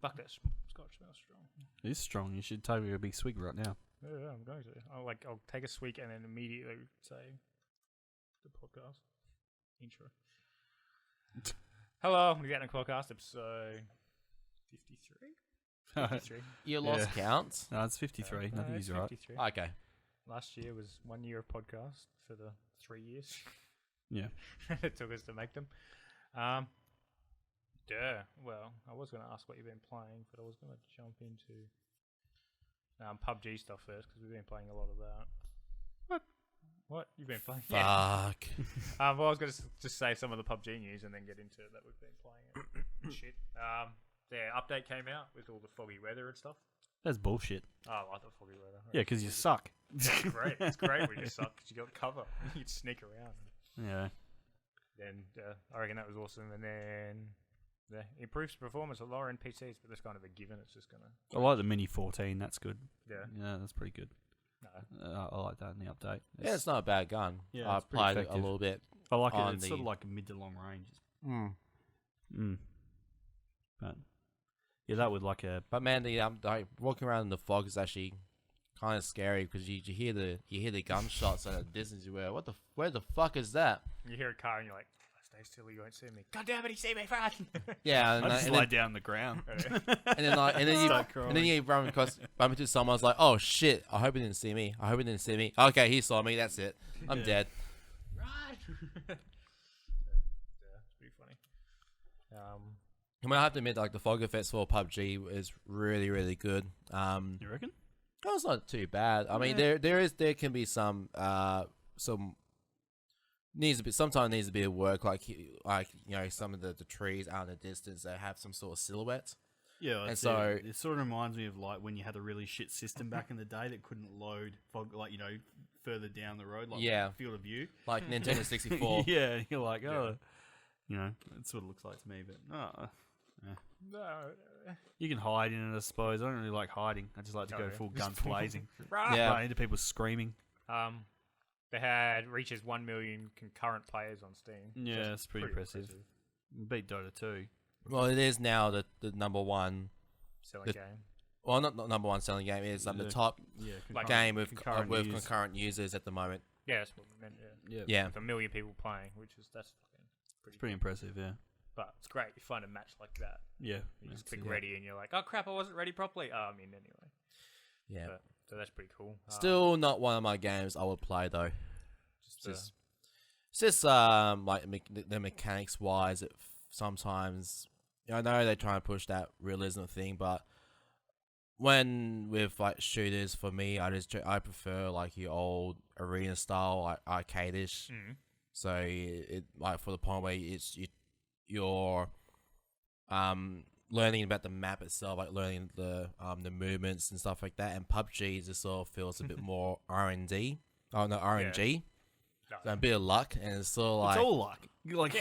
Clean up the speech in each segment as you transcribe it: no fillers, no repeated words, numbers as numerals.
Fuck that scotch smells strong. It is strong. You should take a big swig right now. Yeah, I'm going to. I'll take a swig and then immediately say the podcast intro. Hello, the Gatna podcast episode 53. 53. You lost count. No, it's 53. I think he's right. 53. Okay. Last year was 1 year of podcast for the 3 years. Yeah. It took us to make them. Well, I was going to ask what you've been playing, but I was going to jump into PUBG stuff first because we've been playing a lot of that. What? You've been playing? Fuck. Yeah. Well, I was going to just say some of the PUBG news and then get into that we've been playing and shit. The update came out with all the foggy weather and stuff. That's bullshit. Oh, I like the foggy weather. Yeah, because you suck. It's great. It's great when you suck because you got cover. You can sneak around. Yeah. Then I reckon that was awesome. And then improves performance at lower end PCs, but that's kind of a given. It's just gonna. I like the Mini 14. That's good. Yeah. Yeah, that's pretty good. No. I like that in the update. Yeah, it's not a bad gun. Yeah, I it's pretty played it a effective. little bit. I like it. on It's the- sort of like a mid to long range. But yeah, that would like a. But man, the like walking around in the fog is actually kind of scary because you hear the gunshots at a distance. You where where the fuck is that? You hear a car and you're like, "Stay still, you won't see me." God damn it, he see me, run! Yeah, I just lay down on the ground. and then you run bump into someone. It's like, oh shit! I hope he didn't see me. I hope he didn't see me. Okay, he saw me. That's it. I'm dead. Run! Yeah, it's pretty funny. I mean, I have to admit, like the fog effects for PUBG is really, really good. You reckon? Oh, it's not too bad. I mean, there can be some sometimes needs a bit of work, like you know, some of the trees out in the distance that have some sort of silhouette. Yeah, And so- it sort of reminds me of like when you had a really shit system back in the day that couldn't load fog, like, you know, further down the road, like Yeah. field of view. Like Nintendo 64. Yeah, you're like, oh, you know, that's what it looks like to me. But you can hide in it, I suppose. I don't really like hiding. I just like to go full guns blazing. Yeah. Right into people screaming. They had reaches 1 million concurrent players on Steam. Yeah, it's pretty impressive. Beat Dota 2. Well, it is now the number one Selling game. Well, not number one selling game. It's the top Like game with concurrent concurrent users at the moment. Yeah, that's what I meant. Yeah. Yeah. With 1 million people playing, that's fucking Pretty impressive, yeah. But it's great. You find a match like that. Yeah. You just click ready and you're like, oh crap, I wasn't ready properly. Oh, I'm in anyway. Yeah. So that's pretty cool. Still not one of my games I would play though. It's just like the mechanics wise, sometimes I know they try and push that realism thing, but when with like shooters, for me, I prefer like your old arena style, like arcade-ish. So it like for the point where you're learning about the map itself, like learning the movements and stuff like that. And PUBG just sort of feels a bit more RNG. Oh no, RNG. Yeah. So a bit of luck, and it's sort of like it's all luck. Like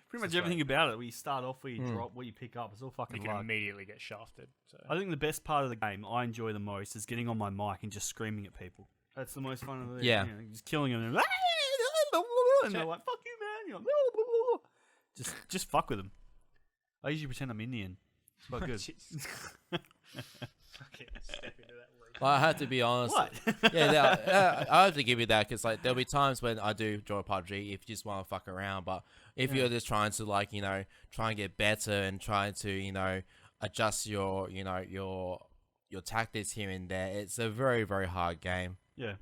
pretty much everything about it. Where you start off, where you drop, what you pick up, it's all fucking you can luck. immediately get shafted. So. I think the best part of the game I enjoy the most is getting on my mic and just screaming at people. That's the most fun of it. Yeah. You know, just killing them and they're like, "Fuck you, man!" You're like, just fuck with them. I usually pretend I'm Indian. It's quite good. Fucking step into that word. Well, I have to be honest. What? Yeah, I have to give you that because like there'll be times when I do join PUBG if you just want to fuck around, but if you're just trying to like try and get better and trying to adjust your tactics here and there, it's a very, very hard game. Yeah.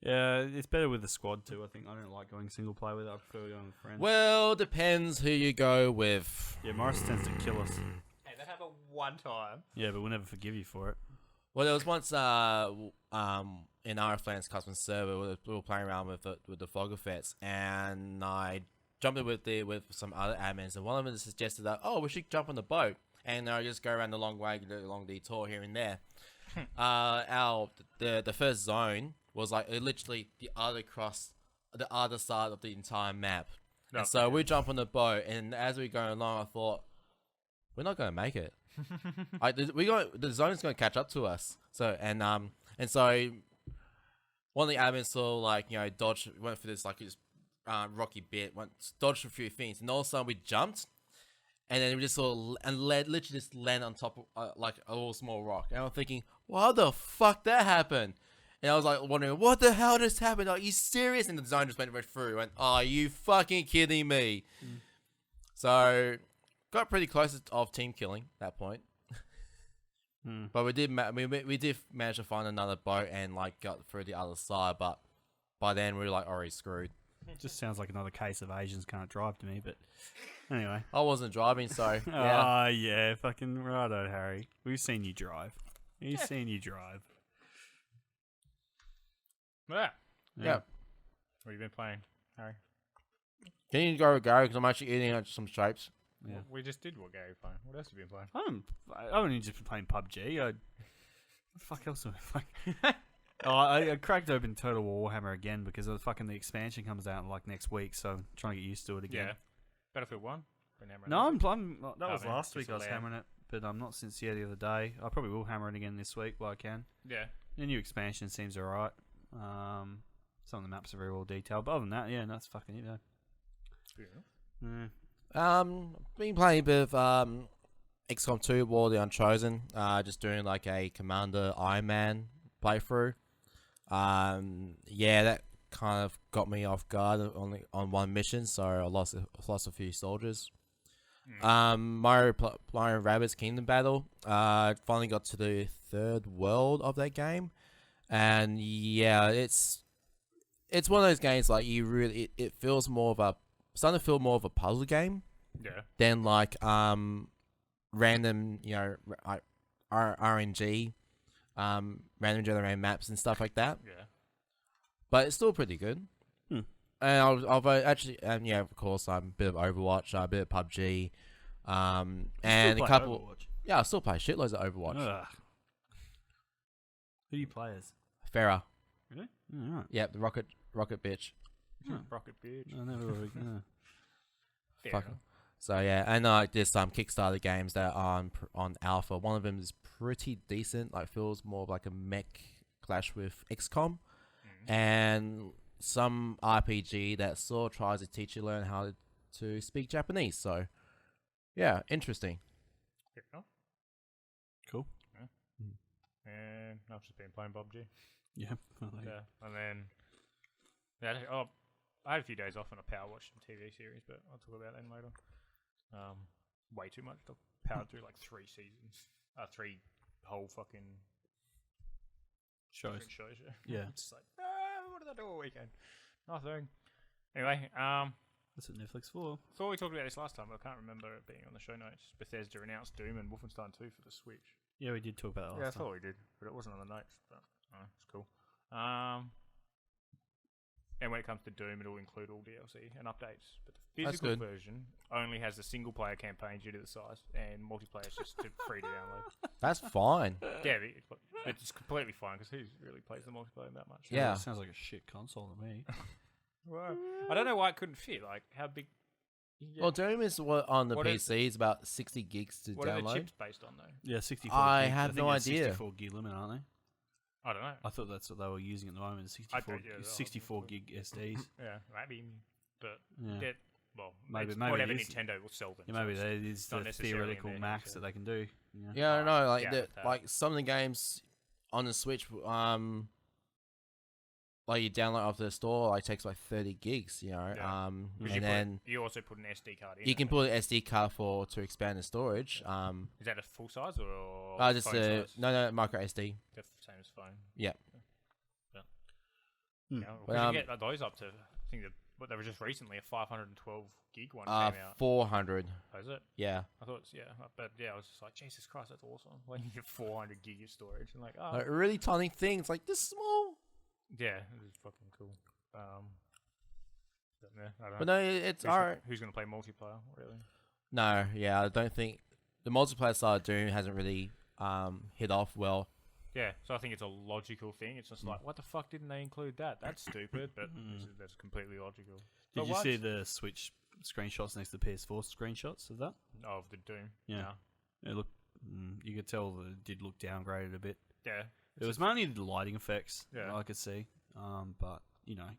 Yeah, it's better with the squad too. I think I don't like going single player with it. I prefer going with friends. Well, depends who you go with. Yeah, Maurice tends to kill us. Hey, that happened one time. Yeah, but we'll never forgive you for it. Well, there was once in our Flan's custom server we were playing around with the fog effects, and I jumped in with some other admins, and one of them suggested that we should jump on the boat and just go around the long way, along the detour here and there. The first zone was like literally the other side of the entire map. And so we jump on the boat, and as we go along, I thought, we're not going to make it. The zone's going to catch up to us. So so one of the admins saw dodge, went for this rocky bit, dodged a few things, and all of a sudden we jumped, and then we just literally just land on top of like a little small rock. And I'm thinking, how the fuck that happened? And I was like wondering, what the hell just happened? Are you serious? And the zone just went right through. Went, are you fucking kidding me? So got pretty close of team killing at that point. But we did manage to find another boat and like got through the other side. But by then we were like already screwed. Just sounds like another case of Asians can't drive to me, but anyway. I wasn't driving, so yeah. Oh, yeah, fucking righto, Harry. We've seen you drive. We've seen you drive. Yeah. Yeah. What have you been playing, Harry? Can you go because I'm actually eating some shapes. Yeah. Well, we just did what Gary playing. What else have you been playing? I've only just been playing PUBG. What the fuck else am I playing? I cracked open Total Warhammer again because of the expansion comes out like next week, so I'm trying to get used to it again. Yeah. Battlefield 1? No, that was man, last week I was just hammering it, but I'm not since the other day. I probably will hammer it again this week while I can. Yeah. The new expansion seems alright. Some of the maps are very well detailed, but other than that, yeah, that's fucking it, though. Yeah. Been playing a bit of XCOM 2 War of the Unchosen. Just doing like a Commander Iron Man playthrough. Yeah, that kind of got me off guard on one mission, so I lost a few soldiers. Mario Rabbids Kingdom Battle. Finally got to the third world of that game, and yeah, it's one of those games like it feels more of a starting to feel more of a puzzle game. Yeah. Than like random RNG, random generated maps and stuff like that. Yeah. But it's still pretty good. And I've actually, yeah, of course, I'm a bit of Overwatch, a bit of PUBG, and a couple. Overwatch? Yeah, I still play shitloads of Overwatch. Ugh. Who do you play as? Farah. Really? Alright. Yep, the rocket bitch. Rocket bitch. I never really. Fair Fuck. enough. So yeah, and there's some Kickstarter games that are on alpha. One of them is pretty decent. Like feels more of like a mech clash with XCOM, and some RPG that sort of tries to teach you learn how to speak Japanese. So yeah, interesting. Fair enough. Cool. And I've just been playing PUBG. Yeah. Yeah. And then I had a few days off and I power watched some TV series, but I'll talk about that later. Way too much to power through like 3 seasons. 3 whole fucking Shows. different shows. Yeah. It's just like, what did I do all weekend? Nothing. Anyway, That's what Netflix for. thought we talked about this last time, but I can't remember it being on the show notes. Bethesda announced Doom and Wolfenstein 2 for the Switch. Yeah, we did talk about that Yeah, I last time. thought we did, but it wasn't on the notes. But it's cool. And when it comes to Doom, it'll include all DLC and updates. But the That's physical good. version only has the single-player campaign due to the size, and multiplayer is just free to download. That's fine. Yeah, it's completely fine because who really plays the multiplayer that much? Yeah. Sounds like a shit console to me. Well, I don't know why it couldn't fit. Like, how big? Yeah. Well, Doom is on the What is- PC is about 60 gigs to What are the download. chips based on, though? Yeah, 64 I gig. have think no it's idea. 64 gig limit, aren't they? I don't know. I thought that's what they were using at the moment. 64, bet, yeah, 64 gig SDs. Yeah, maybe. But, Yeah. well, Maybe- it's maybe whatever it is. Nintendo will sell them. Yeah, maybe so that it's is not the necessarily in theoretical their max hands, that they can do. Yeah. Yeah, I don't know. Like, yeah, that. like some of the games on the Switch, like you download off the store, like takes like 30 gigs, you know. Yeah. And then you also put an SD card in. you can put an SD card to expand the storage. Is that a full size or Just phone size? no micro SD. The same as phone. Yeah. Yeah, But, we can get those up to. I think that there was just recently a 512 gig one came out. 400. Oh, is it? Yeah. I thought it's but yeah, I was just like, Jesus Christ, that's awesome. When you get 400 gig of storage, and like, oh, Like really tiny things, like this small. yeah, it was fucking cool. Yeah, I don't But know. no, it's alright. Who's gonna play multiplayer? Really? No, yeah, I don't think the multiplayer side of Doom hasn't really hit off well. Yeah, so I think it's a logical thing. It's just like, what the fuck didn't they include that? That's stupid, but that's completely logical. Did But you what? see the Switch screenshots next to the PS4 screenshots of that? Of the Doom? Yeah. No. It looked. You could tell that it did look downgraded a bit. Yeah. It was mainly the lighting effects Yeah. that I could see. But you know,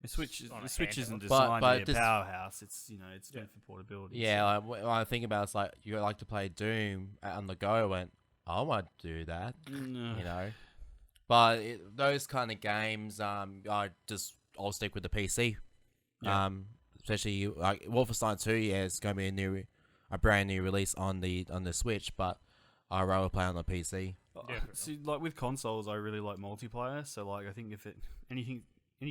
on The a Switch isn't handheld. designed But to be a this- powerhouse. It's it's meant for portability. Yeah, when I think about it, it's like you like to play Doom on the go. I went, I might do that, No. you know. But those kind of games, I'll stick with the PC. Yeah. Especially like Wolfenstein 2. Yeah, it's gonna be a brand new release on the Switch, but I'd rather play on the PC. Yeah, See, like with consoles, I really like multiplayer. So like, I think if any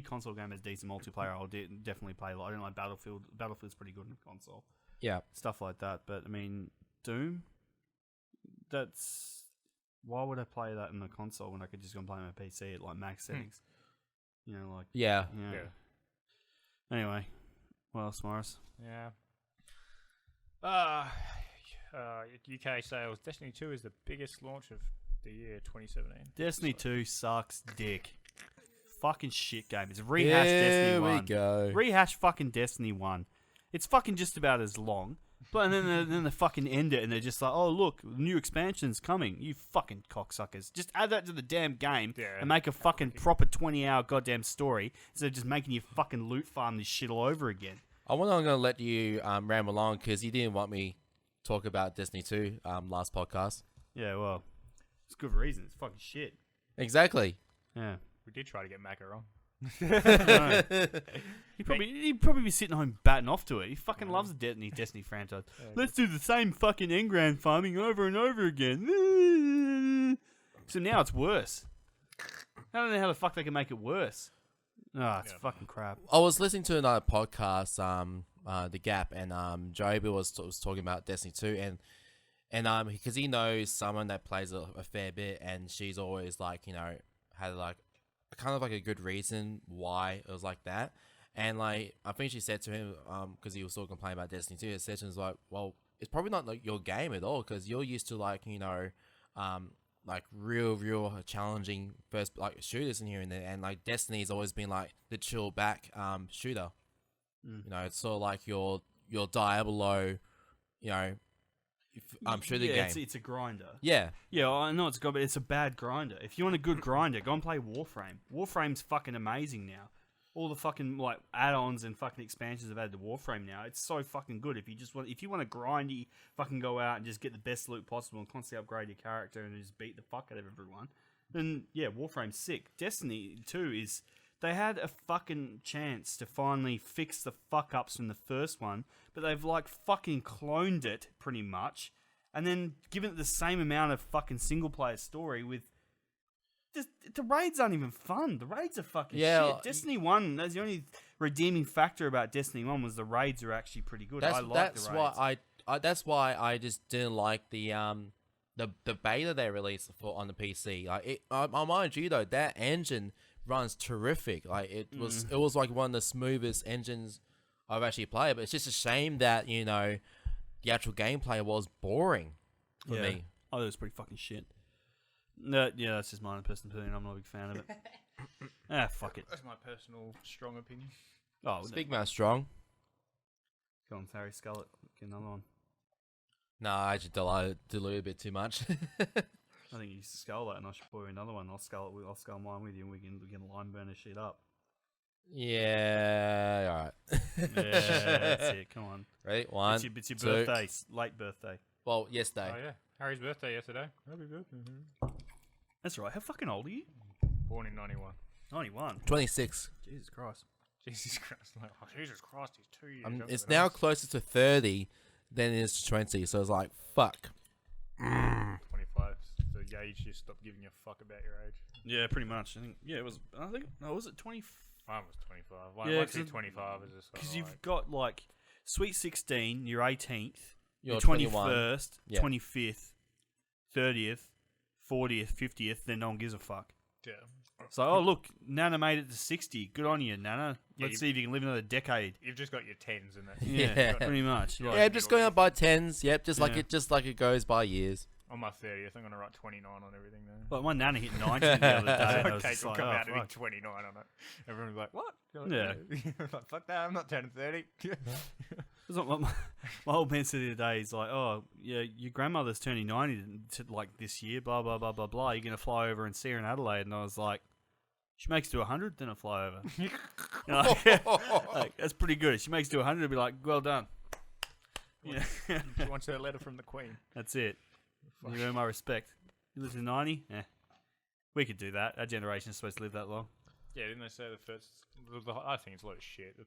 console game has decent multiplayer, I'll definitely play. Like, I don't like Battlefield. Battlefield's pretty good in console. Yeah. Stuff like that. But I mean, Doom. Why would I play that in the console when I could just go and play on my PC at like max settings? You know, like Yeah. Yeah. Anyway, what else, Maurice? Yeah. UK sales. Destiny 2 is the biggest launch of the year 2017. Destiny 2 sucks dick. Fucking shit game. It's rehash Destiny 1. Here we go. Rehash fucking Destiny 1. It's fucking just about as long. But and then they fucking end it and they're just like, oh look, new expansion's coming. You fucking cocksuckers. Just add that to the damn game and make a fucking proper 20-hour goddamn story instead of just making you fucking loot farm this shit all over again. I'm going to let you ramble on because you didn't want me to talk about Destiny 2 last podcast. Yeah, well, it's good reason. It's fucking shit. Exactly. Yeah. We did try to get Macca on. He'd probably be sitting home batting off to it. He fucking loves the Destiny franchise. Let's do the same fucking engram farming over and over again. So now it's worse. I don't know how the fuck they can make it worse. Oh, it's fucking crap. I was listening to another podcast, The Gap, and Joby was talking about Destiny 2, and because he knows someone that plays a fair bit, and she's always like, you know, had like kind of like a good reason why it was like that. And like, I think she said to him, because he was still complaining about Destiny 2, his session was like, well, it's probably not like your game at all, because you're used to like, you know, like real challenging first like shooters in here and there, and like Destiny's always been like the chill back shooter. You know, it's sort of like your Diablo, you know, shooter game. It's a grinder. Yeah. Yeah, I know it's good, but it's a bad grinder. If you want a good grinder, go and play Warframe. Warframe's fucking amazing now. All the fucking like add-ons and fucking expansions have added to Warframe now. It's so fucking good. If you want to grindy, fucking go out and just get the best loot possible and constantly upgrade your character and just beat the fuck out of everyone, then yeah, Warframe's sick. Destiny 2 is. They had a fucking chance to finally fix the fuck ups from the first one, but they've like fucking cloned it pretty much, and then given it the same amount of fucking single player story with. The raids aren't even fun. The raids are fucking shit. Destiny 1, that's the only redeeming factor about Destiny 1 was the raids are actually pretty good. I like the raids. That's why I just didn't like the beta they released on the PC. Like I mind you though, that engine runs terrific. Like it was like one of the smoothest engines I've actually played. But it's just a shame that, you know, the actual gameplay was boring for me. Oh, it was pretty fucking shit. No, yeah, that's just my own personal opinion. I'm not a big fan of it. Fuck it. That's my personal strong opinion. Oh, Big man strong. Go on, Harry Scarlett. Get another one. Nah, I just dilute a bit too much. I think you should skull that, and I should pour you another one. I'll skull mine with you, and we can line burn this shit up. Yeah, all right. Yeah, that's it. Come on. Ready? One, it's your two. birthday, late birthday. Well, yesterday. Oh yeah, Harry's birthday yesterday. Happy birthday. That's right. How fucking old are you? Born in 91. 91. 26. Jesus Christ. Jesus Christ! Like, oh, Jesus Christ, he's 2 years. younger It's than now us. closer to 30 than it is to 20, so it's like, fuck. 25. The age you stop giving a fuck about your age. Yeah, pretty much. Was it 20? Mine was 25. Yeah, Once you're 25 is just Because you've got like Sweet 16, your 18th, You're your 21. 21st, Yeah. 25th, 30th, 40th, 50th, then no one gives a fuck. Yeah. So, oh look, Nana made it to 60. Good on you, Nana. Yeah, Let's see if you can live another decade. You've just got your 10s and that. Yeah, pretty much. Right. Yeah, just going up by 10s. Yep, just Yeah. like it goes by years. On my 30th, I'm going to write 29 on everything now. But my Nana hit 90 the other day. And I was Kate just will like, come oh, out and fuck. hit 29 on it. Everyone's like, what? You're Yeah. Like, fuck that, I'm not turning 30. That's what my old man said the other day. He's like, oh, yeah, your grandmother's turning 90 like this year, blah, blah, blah, blah, blah. You're going to fly over and see her in Adelaide. And I was like, She makes to 100, then I fly over. Like, that's pretty good. If she makes to 100, I'd be like, well done. Yeah. She wants her letter from the Queen. That's it. You earn my respect. You live to 90? Yeah. We could do that. Our generation is supposed to live that long. Yeah, didn't they say the first... I think it's a lot of shit.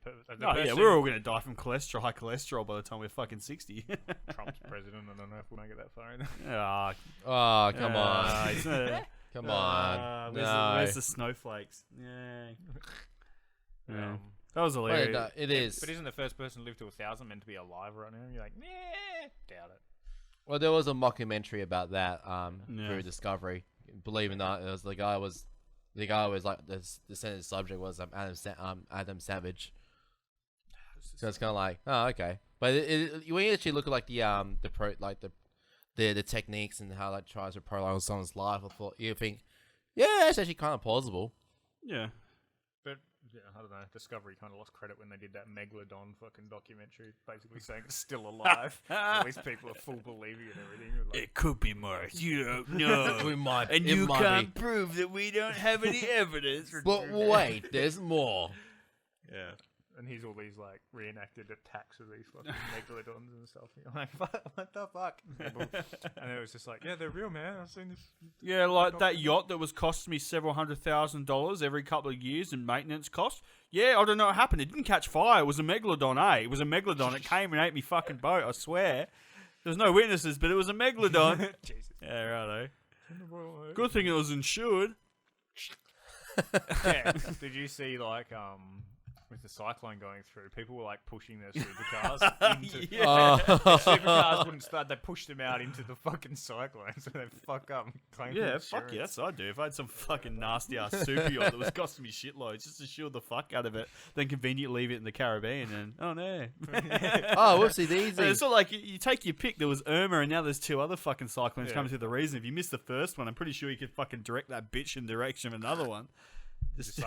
Yeah, we're all going to die from high cholesterol by the time we're fucking 60. Trump's president. I don't know if we'll make it that far either. Oh, come on. Come on. Where's the snowflakes? Yeah. That was hilarious. Well, it is. But isn't the first person to live to 1,000 meant to be alive right now? You're like, doubt it. Well, there was a mockumentary about that through Discovery. Believe it or not, it was the guy was like the Senate subject was Adam Savage. So it's kind of like, oh, okay. But when you actually look at like the techniques and how that tries to prolong someone's life, you think, yeah, it's actually kind of plausible. Yeah. But yeah, I don't know. Discovery kind of lost credit when they did that Megalodon fucking documentary, basically saying it's still alive. All these people are full believing and everything. Like, it could be Maurice. You don't know. We might, and you can't prove that we don't have any evidence. But wait, there's more. Yeah. And here's all these like reenacted attacks of these fucking megalodons and stuff. And you're like, what the fuck? And it was just like, yeah, they're real, man. I've seen this. Yeah, like that yacht that was costing me several $100,000 every couple of years in maintenance costs. Yeah, I don't know what happened. It didn't catch fire. It was a megalodon, eh? It was a megalodon. It came and ate me fucking boat, I swear. There's no witnesses, but it was a megalodon. Jesus. Yeah, righto. Good thing it was insured. Yeah. Did you see like with the cyclone going through, people were like pushing their supercars into supercars wouldn't start. They pushed them out into the fucking cyclone, so they fuck up and claim insurance. Fuck yeah, that's what I'd do. If I had some fucking nasty ass super yacht that was costing me shitloads, just to shield the fuck out of it, then conveniently leave it in the Caribbean, and oh no. Oh, whoopsie daisy. It's not like you take your pick. There was Irma, and now there's two other fucking cyclones coming through the region. If you missed the first one, I'm pretty sure you could fucking direct that bitch in the direction of another one. Just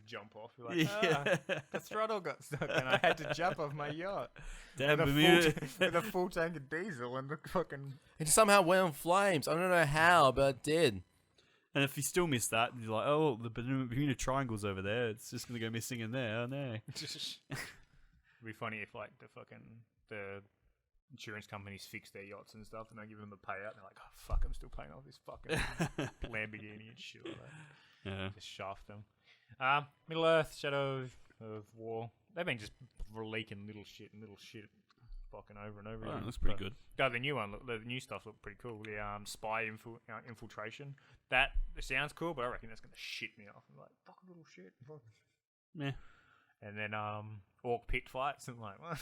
jump off. You're like, the throttle got stuck and I had to jump off my yacht. Damn, with a full tank of diesel and the fucking... It somehow went on flames. I don't know how, but it did. And if you still miss that, you're like, oh, the Bermuda Triangle's over there. It's just going to go missing in there. Oh, no. It'd be funny if, like, the insurance companies fix their yachts and stuff and they give them the payout and they're like, oh, fuck, I'm still paying off this fucking Lamborghini and shit like that. Yeah. Just shaft them. Middle Earth, Shadow of War. They've been just leaking little shit, fucking over and over again. That's pretty good. The new one, the new stuff looked pretty cool. The spy infiltration. That sounds cool, but I reckon that's gonna shit me off. I'm like, fucking little shit. Yeah. And then orc pit fights and like, what?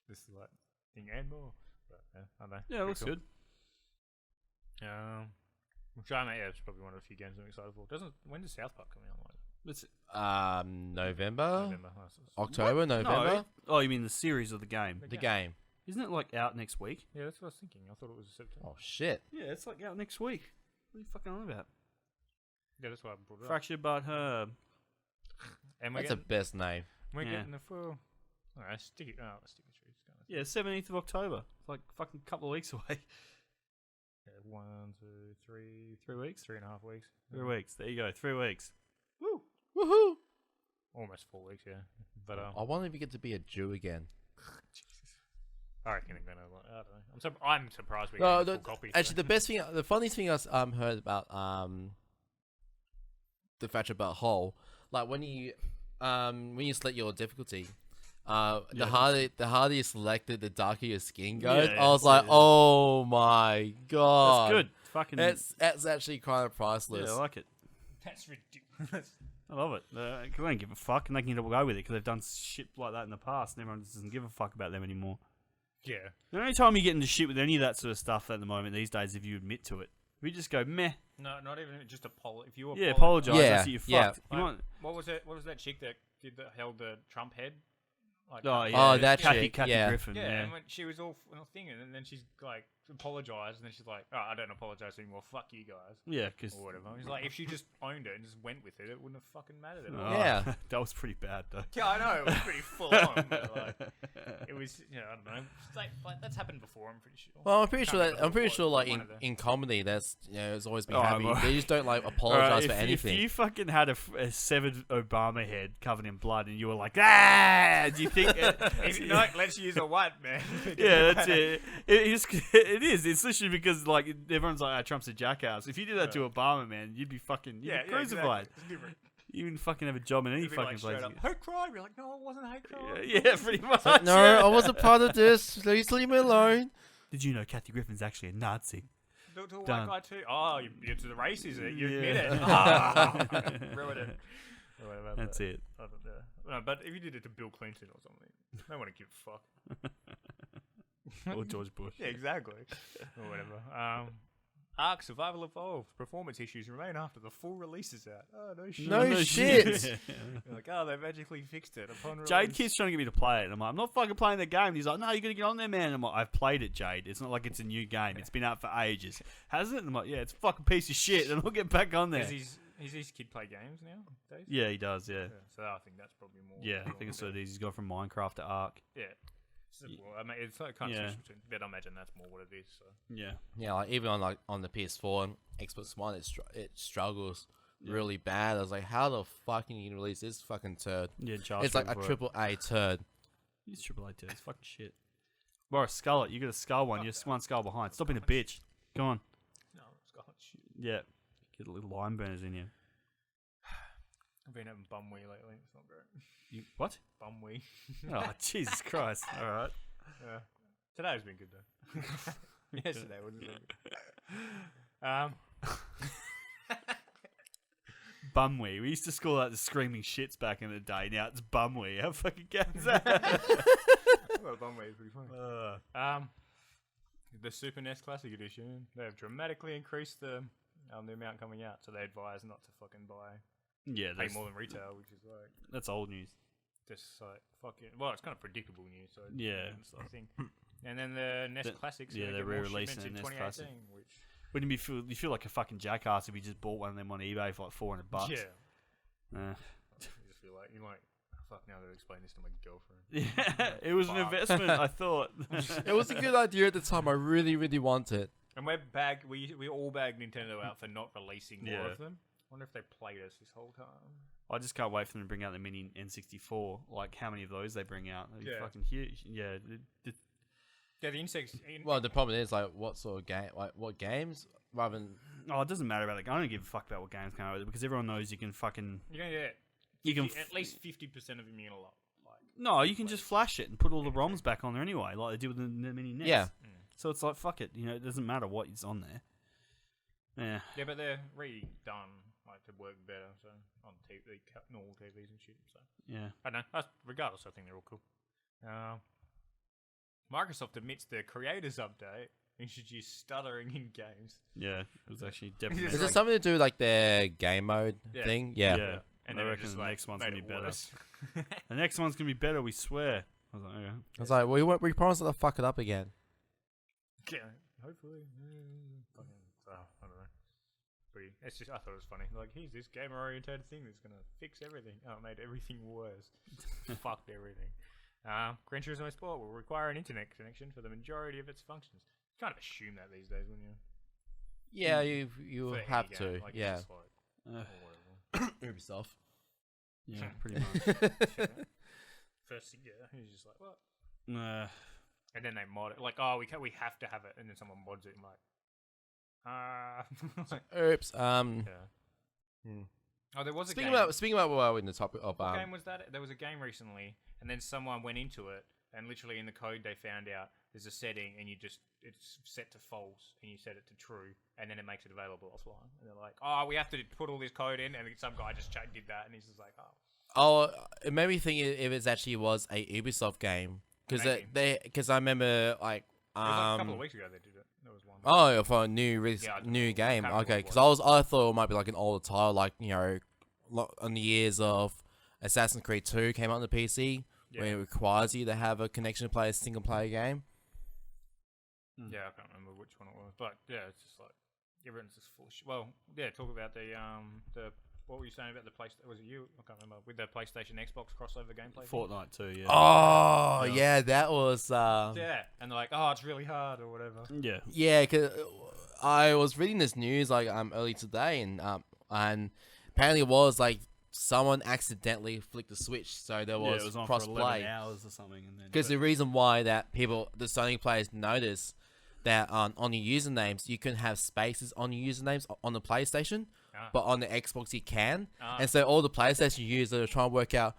This is like thing and more. But, I don't know. Yeah, it looks good. Which it's probably one of the few games I'm excited for. When does South Park come out? It's November? Oh, October, November? No. Oh, you mean the series of the game? The game. Isn't it like out next week? Yeah, that's what I was thinking. I thought it was September. Oh, shit. Yeah, it's like out next week. What are you fucking on about? Yeah, that's why I brought it up. Fractured but Herb. And that's the best name. We're getting the full... Alright, stick it trees. Yeah, 17th of October. It's like fucking couple of weeks away. Yeah, 1, 2, 3 weeks? 3.5 weeks. 3 weeks. There you go. 3 weeks. Woo! Woohoo! Almost 4 weeks, yeah. But I wonder if you get to be a Jew again. Jesus. I reckon they're gonna. I don't know. I'm surprised we got full copies. Actually, the funniest thing I heard about the Thatcher Belt Hole, like when you select your difficulty. The harder you selected, the darker your skin goes. I was like, oh my god, that's good. Fucking, that's actually kind of priceless. Yeah, I like it. That's ridiculous. I love it. They don't give a fuck, and they can go with it because they've done shit like that in the past, and everyone just doesn't give a fuck about them anymore. Yeah. The only time you get into shit with any of that sort of stuff at the moment these days, if you admit to it, we just go meh. No, not even just apologize. If you apologize. That's it, you fucked. Like, what was that chick that held the Trump head? Like, that Kathy Griffin. Yeah, and when she was all thinking, and then she's like apologise, and then she's like, "Oh, I don't apologise anymore. Fuck you guys." Yeah, because Or whatever. He's like, if she just owned it and just went with it, it wouldn't have fucking mattered at all. Yeah. that was pretty bad though. Yeah, I know. It was pretty full on. But like, it was, I don't know. It's like that's happened before. I'm pretty sure. Well, I'm pretty Can't sure that remember I'm pretty what- sure like one of the- in comedy, that's it's always been Oh, happy. well. They just don't like Alright, apologize for if anything. you fucking had a severed Obama head covered in blood and you were like, ah, do you think? No, let's use a white man. Yeah, that's it. It is. It's literally because like everyone's like, Trump's a jackass. If you did that to Obama, man, you'd be fucking you'd be crucified. Exactly. It's different. You wouldn't fucking have a job in any It'd be fucking like place. straight up hate crime. You're like, no, it wasn't hate crime. Yeah, pretty much. Like, no, I wasn't part of this. Please leave me alone. Did you know Kathy Griffin's actually a Nazi? To a white Done. guy too. Oh, you're to the race, is it? You Yeah. admit it. Ah, ruin it. Or whatever, That's but, it. I don't know. No, but if you did it to Bill Clinton or something, no one would give a fuck. Or George Bush. Yeah, exactly. Or whatever. Ark Survival Evolved. Performance issues remain after the full release is out. Oh, no shit. No shit. You're like, oh, they magically fixed it upon release. Jade keeps trying to get me to play it. And I'm like, I'm not fucking playing the game. And he's like, no, you got to get on there, man. And I'm like, I've played it, Jade. It's not like it's a new game. It's been out for ages. Hasn't it? And I'm like, yeah, it's a fucking piece of shit. And I'll get back on there. Does his kid play games now? Dave? Yeah, he does, yeah. So I think that's probably more. Yeah, I think it's what it is. He's gone from Minecraft to Ark. Yeah. So, well, I mean, it's like kind of Yeah. switch between, but I imagine that's more what it is. So. Yeah. Yeah, like even on the PS4 and Xbox One, it struggles really bad. I was like, how the fuck can you release this fucking turd? Yeah, Charles. It's like a triple A turd. He's triple A too. It's fucking shit. Boris, skull it. You got a skull one. You're one skull behind. Stop being a bitch. Go on. No, Scotch. Yeah. Get a little lime burners in you. I've been having bum wee lately. It's not great. You what? Bum wee. Oh, Jesus Christ. All right. Yeah. Today's been good though. Yesterday wasn't so good. Bumwee. We used to call that the screaming shits back in the day. Now it's bumwee. How fucking gay is that? Well, bum wee is pretty funny. The Super NES Classic Edition. They have dramatically increased the amount coming out, so they advise not to fucking buy. Yeah, Pay more than retail, which is like that's old news. just like fucking. Well, it's kind of predictable news, so Yeah. it's the thing. And then the NES Classics. yeah, gonna they're get more re-releasing shipments the in NES Classic. 2018, which Wouldn't you feel like a fucking jackass if you just bought one of them on eBay for like $400? yeah. Uh, I just feel like you might. Fuck, now I gotta explain this to my girlfriend. yeah, it was an Fuck. investment. I thought. It was a good idea at the time. I really, really wanted. And we all bagged Nintendo out for not releasing more Yeah. of them. Wonder if they played us this whole time. I just can't wait for them to bring out the mini N64. Like how many of those they bring out? They're Yeah. fucking huge. Yeah. Yeah, the insects. Well, the problem is like, what sort of game? Like, what games? Rather than Oh, it doesn't matter about it. I don't give a fuck about what games come out with it because everyone knows you can fucking. You're gonna get You can. at least 50% of them you're gonna love. Like, No, you can just flash it and put all the ROMs back on there anyway, like they do with the mini NES. Yeah. So it's like fuck it. You know, it doesn't matter what is on there. Yeah. yeah, but they're redone like to work better. So on TV, normal TVs and shit. So Yeah. I don't know. Regardless, I think they're all cool. Microsoft admits the creators update introduced stuttering in games. Yeah. It was actually definitely. It's is like- it something to do with like their game mode Yeah. thing? Yeah. Yeah. And I then it reckon just, the like, next one's made gonna be it better. worse. The next one's gonna be better. We swear. I was like, okay. I was like, we promised not to fuck it up again. Yeah, hopefully. So, I don't know. It's just, I thought it was funny. Like, here's this gamer-oriented thing that's gonna fix everything. Oh, it made everything worse. Fucked everything. Gran Turismo Sport will require an internet connection for the majority of its functions. You kind of assume that these days, wouldn't you? Yeah, you For any have game, to. like, it's Yeah. just like, Uh, or whatever. Ubisoft. yeah. Pretty much. First thing, yeah, he's just like, what? Uh, And then they mod it. Like, oh, we have to have it. And then someone mods it. And like, Oops. yeah. Oh, there was a Speaking game. about while we're in the topic of What game was that? There was a game recently, and then someone went into it, and literally in the code they found out there's a setting, and it's set to false, and you set it to true, and then it makes it available offline. And they're like, oh, we have to put all this code in, and some guy just did that, and he's just like, oh. Oh, it made me think if it actually was a Ubisoft game because I remember like It was like a couple of weeks ago they did it. There was one. Oh, for a new Yeah, I don't new know. game. I can't Okay, remember because I thought it might be like an older title, like on the years of Assassin's Creed 2 came out on the PC, Yeah. where it requires you to have a connection to play a single player game. Yeah, I can't remember which one it was, but yeah, it's just like everyone's just full of shit. Well, yeah, talk about the what were you saying about the PlayStation? Was it you? I can't remember. With the PlayStation Xbox crossover gameplay. Fortnite too, yeah. Oh, Yeah. yeah, that was. Yeah, and they're like, oh, it's really hard or whatever. Yeah. Yeah, cause I was reading this news like early today, and apparently it was like someone accidentally flicked the switch, so there was, it was on cross for 11 play. hours or something. And then Because the reason why that the Sony players notice that on your usernames you can have spaces on your usernames on the PlayStation, but on the Xbox you can, and so all the PlayStation users are trying to work out,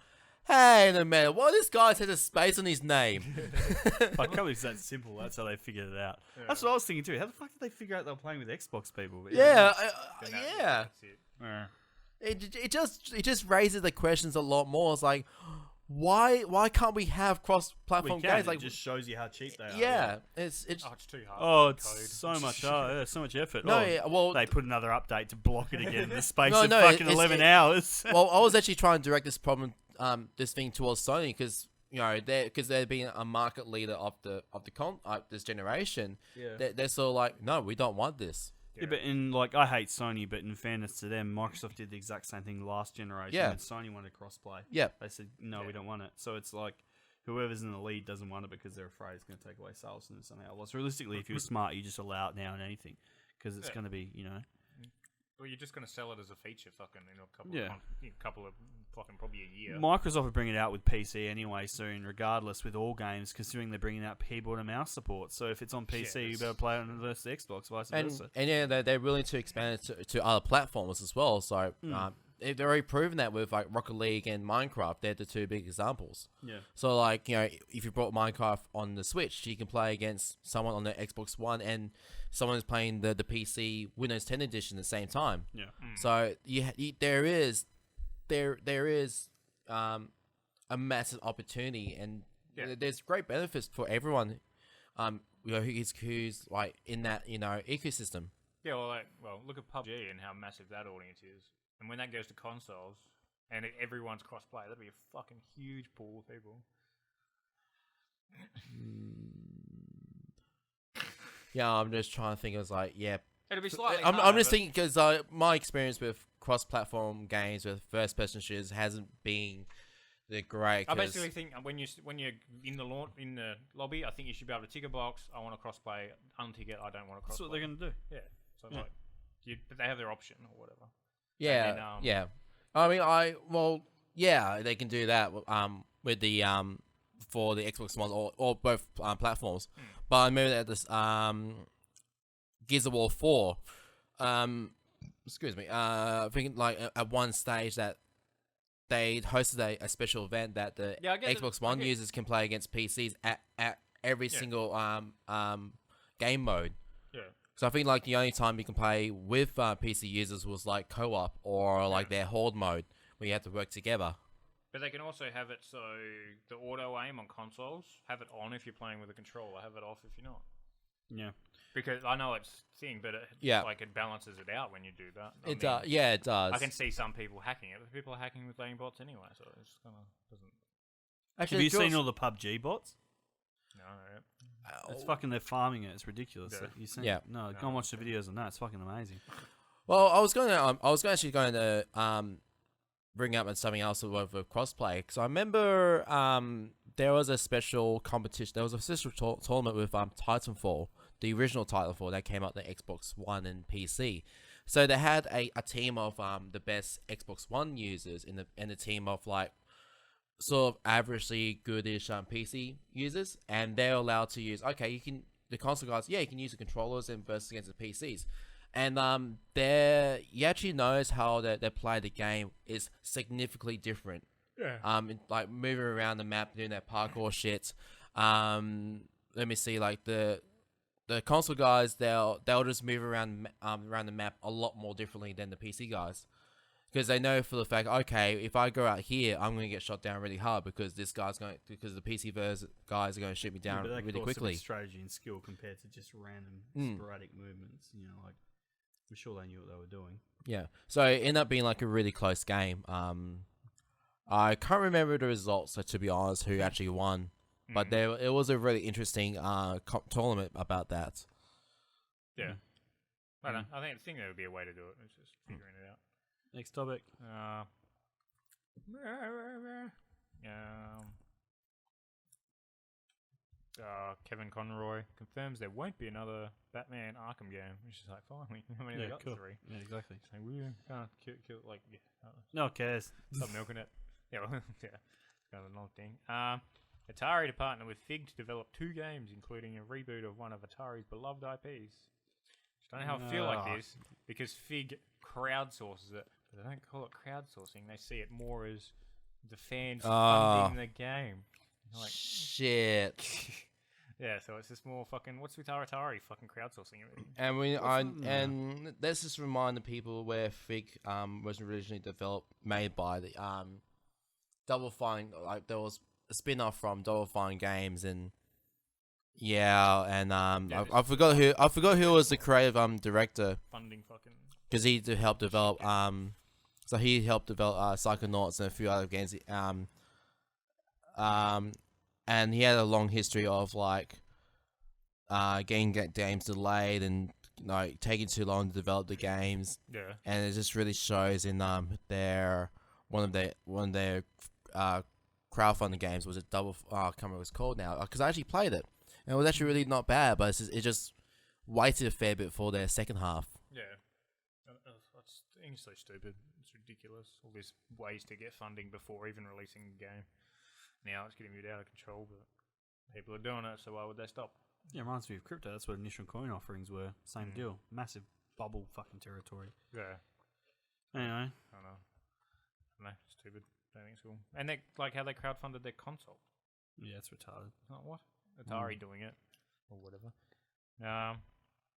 hey, no matter what, this guy has a space on his name. I can't believe it's that simple. That's how they figured it out. Yeah. That's what I was thinking too. How the fuck did they figure out they were playing with Xbox people? But Yeah, Then yeah. that's it. Yeah. It just raises the questions a lot more. It's like, why can't we have cross-platform We can. games? Like, It just shows you how cheap they are. yeah, it's Oh, it's too hard. Oh, to it's code. so much. Oh, yeah, so much effort. no, Oh, yeah, well, they put another update to block it again in the space No, of no, fucking it's- 11 it- hours. well, I was actually trying to direct this problem, this thing towards Sony because they're being a market leader of this generation. Yeah. They're sort of like, no, we don't want this. Yeah, but I hate Sony, but in fairness to them, Microsoft did the exact same thing last generation. Yeah. And Sony wanted crossplay. Yeah, They said, no, we don't want it. So it's like, whoever's in the lead doesn't want it because they're afraid it's going to take away sales from them somehow. Well, realistically, if you're smart, you just allow it now and anything. Because it's going to be, Well, you're just going to sell it as a feature, fucking in a couple, Yeah. couple of fucking probably a year. Microsoft will bring it out with PC anyway soon, regardless, with all games, considering they're bringing out keyboard and mouse support. So if it's on PC, you better play it on the Xbox, vice versa. and yeah, they're willing to expand it to other platforms as well. So they've already proven that with like Rocket League and Minecraft. They're the two big examples. Yeah. So like, if you brought Minecraft on the Switch, you can play against someone on the Xbox One and someone who's playing the PC Windows 10 edition at the same time. Yeah. So there is a massive opportunity, and there's great benefits for everyone. Who's like in that ecosystem. Yeah, well, look at PUBG and how massive that audience is, and when that goes to consoles and everyone's cross-play, that'd be a fucking huge pool of people. Yeah, I'm just trying to think. It was like, yeah. It'd be slightly. I'm harder, just but- thinking because my experience with cross-platform games with first-person shooters hasn't been the great. I basically think when you're in the lobby, I think you should be able to tick a box. I want to crossplay. Untick it. I don't want to crossplay. That's what they're going to do. Yeah. So like, but they have their option or whatever. Yeah, And then, yeah. I mean, they can do that. With the for the Xbox One or both platforms. But I remember that this Gears of War 4. Excuse me. I think like at one stage that they hosted a special event that the Xbox One users can play against PCs at every single game mode. Yeah. So I think like the only time you can play with PC users was like co-op or like their horde mode where you have to work together. But they can also have it so the auto aim on consoles, have it on if you're playing with a controller, have it off if you're not. Yeah. Because I know it's a thing, but it balances it out when you do that. I mean, Yeah, it does. I can see some people hacking it, but people are hacking with aimbots anyway, so it's kind of doesn't. Actually, Have you seen all the PUBG bots? No. It's fucking, they're farming it. It's ridiculous. Yeah. You seen, Yeah. No, go and watch the videos on that. It's fucking amazing. Well, I was actually going to bring up something else with crossplay because I remember there was a special competition. There was a special tournament with Titanfall, the original Titanfall that came out on the Xbox One and PC. So they had a team of the best Xbox One users and a team of like sort of averagely goodish PC users, and they're allowed to use the console guys. Yeah, you can use the controllers and versus against the PCs. And you actually notice how they play the game is significantly different. Yeah. Like moving around the map, doing that parkour shit. Let me see, like the console guys, they'll just move around the map a lot more differently than the PC guys, because they know for the fact, okay, if I go out here, I'm going to get shot down really hard because the PC guys are going to shoot me down but that really could also be quickly. strategy and skill compared to just random sporadic movements. Like I'm sure they knew what they were doing. Yeah. So it ended up being like a really close game. I can't remember the results, so to be honest, who actually won. But it was a really interesting tournament about that. Yeah. I don't know. I think there would be a way to do it. It's just figuring it out. Next topic. Kevin Conroy confirms there won't be another Batman Arkham game. Which is like, finally, I mean, they got cool. 3. Yeah, exactly. So we can't kill like, No one cares. stop milking it. Yeah, well, yeah, kind of another thing. Atari to partner with Fig to develop 2 games, including a reboot of one of Atari's beloved IPs. I don't know how I feel like this, because Fig crowdsources it, but they don't call it crowdsourcing. They see it more as the fans funding the game. Like, shit. yeah, so it's just more fucking, what's with Atari fucking crowdsourcing everything? And let's just remind the people where Fig was originally made by the Double Fine. Like, there was a spin-off from Double Fine Games, and I forgot who was the creative director, Funding fucking, because he helped develop so he helped develop Psychonauts and a few other games, and he had a long history of like getting games delayed and like taking too long to develop the games. yeah, And it just really shows in their one of their crowdfunding games was a double. I can't remember what it's called now, because I actually played it. And it was actually really not bad, but it just waited a fair bit for their second half. yeah. It's so stupid. It's ridiculous. All these ways to get funding before even releasing the game. Now it's getting a bit out of control, but people are doing it, so why would they stop? Yeah, it reminds me of crypto. That's what initial coin offerings were. Same deal. Massive bubble fucking territory. Yeah. Anyway. I don't know. Stupid. Don't think it's cool. And they like how they crowdfunded their console. Yeah, it's retarded. Like, what? Atari doing it. Or whatever.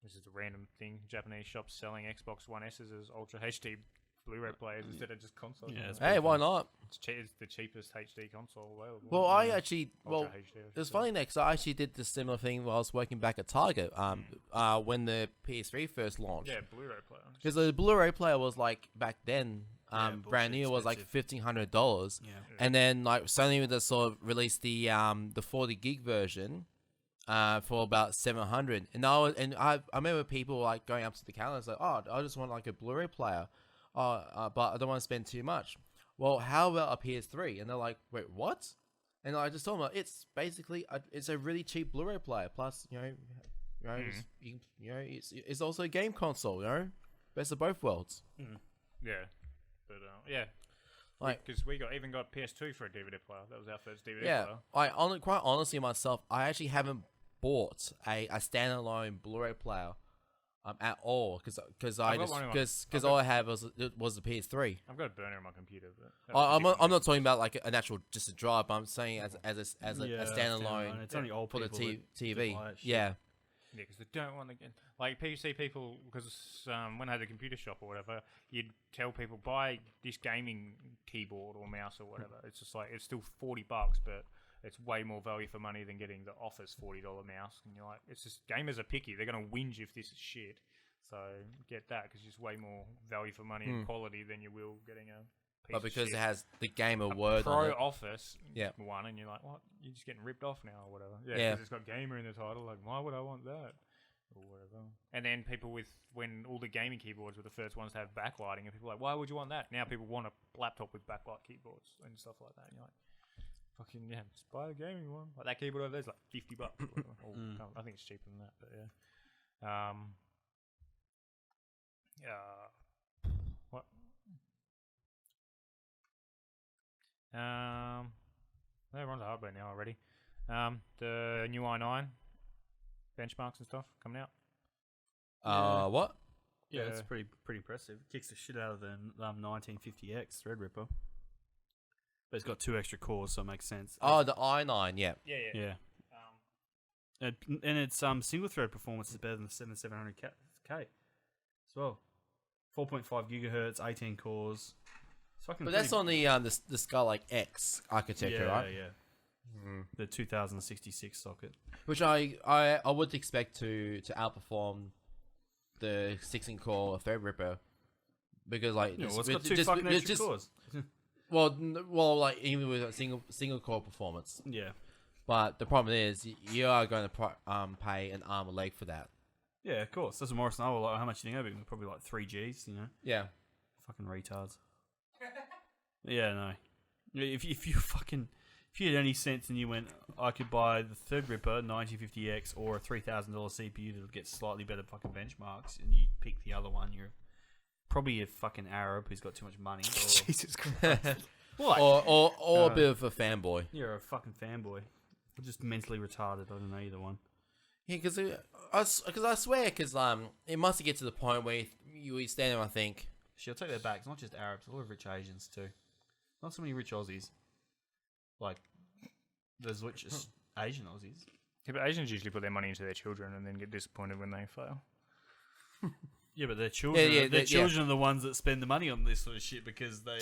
This is a random thing. Japanese shops selling Xbox One S's as Ultra HD Blu-ray players instead of just consoles. Yeah, Hey, why not? It's the cheapest HD console available. Well, I actually, Ultra HD, it was funny because I actually did the similar thing while I was working back at Target. When the PS3 first launched. Yeah, Blu-ray player. Because the Blu-ray player was like back then, bullshit brand new, was like $1,500. Yeah. And then like Sony just sort of released the 40 gig version for about $700. And I remember people like going up to the counter and like, oh, I just want like a Blu-ray player. But I don't want to spend too much. Well, how about a PS3? And they're like, wait, what? And I just told them, it's basically it's a really cheap Blu-ray player. Plus, it's also a game console. Best of both worlds. Yeah, but yeah, like because we even got PS2 for a DVD player. That was our first DVD yeah. player. Quite honestly myself, I actually haven't bought a standalone Blu-ray player. At all, because all I have was the PS3. I've got a burner in my computer. But I'm not talking about like an actual just a drive. But I'm saying as a standalone. It's only old for the people TV. buy that shit. Yeah. Yeah, because they don't want to get like PC people. Because when I had a computer shop or whatever, you'd tell people buy this gaming keyboard or mouse or whatever. It's just like it's still $40, but it's way more value for money than getting the Office $40 mouse. And you're like, it's just gamers are picky. They're gonna whinge if this is shit. So get that because it's way more value for money and quality than you will getting a piece But because of it shit. has the Gamer A word Pro on it. Office Yeah. one, and you're like, what? You're just getting ripped off now or whatever. Yeah, Yeah. because it's got gamer in the title. Like, why would I want that? Or whatever. And then people when all the gaming keyboards were the first ones to have backlighting, and people were like, why would you want that? Now people want a laptop with backlight keyboards and stuff like that. And you're like, fucking yeah, just buy a gaming one. Like that keyboard over there's like $50. Or whatever. I think it's cheaper than that, but yeah. What? We're on to hardware now already. The new i9 benchmarks and stuff coming out. What? Yeah, it's pretty impressive. Kicks the shit out of the 1950X Threadripper. But it's got 2 extra cores, so it makes sense. Oh, the i9. Yeah. Yeah. And its single thread performance is better than the 7700K as well. 4.5 gigahertz, 18 cores. It's fucking. But that's on the Skylake X architecture, right? Yeah. The 2066 socket. Which I would expect to outperform the 16-core Threadripper because like Yeah, well, it's got 2 fucking extra cores. Well, like even with a single core performance. Yeah. But the problem is, you are going to pay an arm and leg for that. Yeah, of course. That's what Maurice and I were like. How much do you think it'd be? Probably like 3 Gs, you know? Yeah. Fucking retards. Yeah, no. If you had any sense and you went, I could buy the third Ripper 9050X or a $3,000 CPU that'll get slightly better fucking benchmarks, and you pick the other one, you're probably a fucking Arab who's got too much money. Or, Jesus Christ. what? Or a bit of a fanboy. You're a fucking fanboy. Or just mentally retarded. I don't know either one. Yeah, because I swear, because it must get to the point where you stand there and think, Shit, I'll take that back. It's not just Arabs. A lot of rich Asians too. Not so many rich Aussies. Like, there's rich Asian Aussies. Yeah, but Asians usually put their money into their children and then get disappointed when they fail. Yeah, but their children, Yeah, their children are the ones that spend the money on this sort of shit because they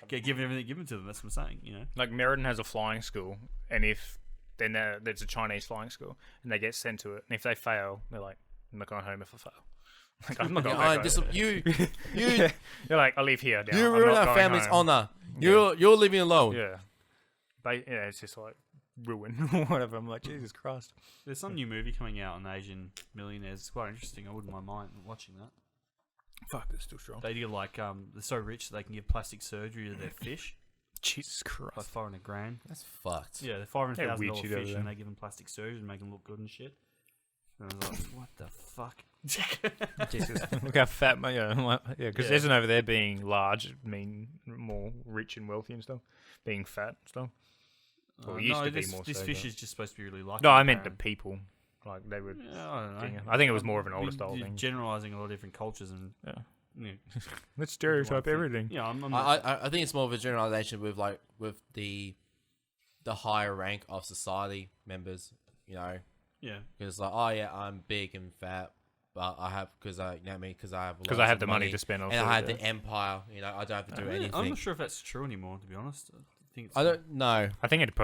get given everything given to them. That's what I'm saying, you know. Like Meriden has a flying school, and if then there's a Chinese flying school, and they get sent to it, and if they fail, they're like, I'm not going home if I fail. Like, I'm not going home. you You're like, I live here now. you I'm ruin not our going family's home. honor. You're living alone. Yeah. It's just like ruin or whatever. I'm like, Jesus Christ. There's some new movie coming out on Asian millionaires. It's quite interesting. I wouldn't mind watching that. Fuck, that's still strong. They do like they're so rich that they can give plastic surgery to their fish. Jesus Christ. Like $400,000. That's fucked. Yeah, they're $500,000 weird shit over fish, there. and they give them plastic surgery and make them look good and shit. And I was like, what the fuck? Jesus. Look how fat my because Yeah. isn't over there being large mean more rich and wealthy and stuff, being fat and stuff. Well, it used to be this, more this so, fish but- is just supposed to be really lucky. No, I meant the apparently. people. Like they would. Yeah, I don't know. I think it was more of an older style You're thing. generalizing a lot of different cultures and Yeah. yeah, Let's stereotype everything. Yeah, I'm I think it's more of a generalization with the higher rank of society members, you know, yeah. because like, oh yeah, I'm big and fat, but I have because I have Because I have the money to spend on and food, I had yeah. the empire, you know, I don't have to do anything. I'm not sure if that's true anymore, to be honest. I think it's I don't know. I think it'd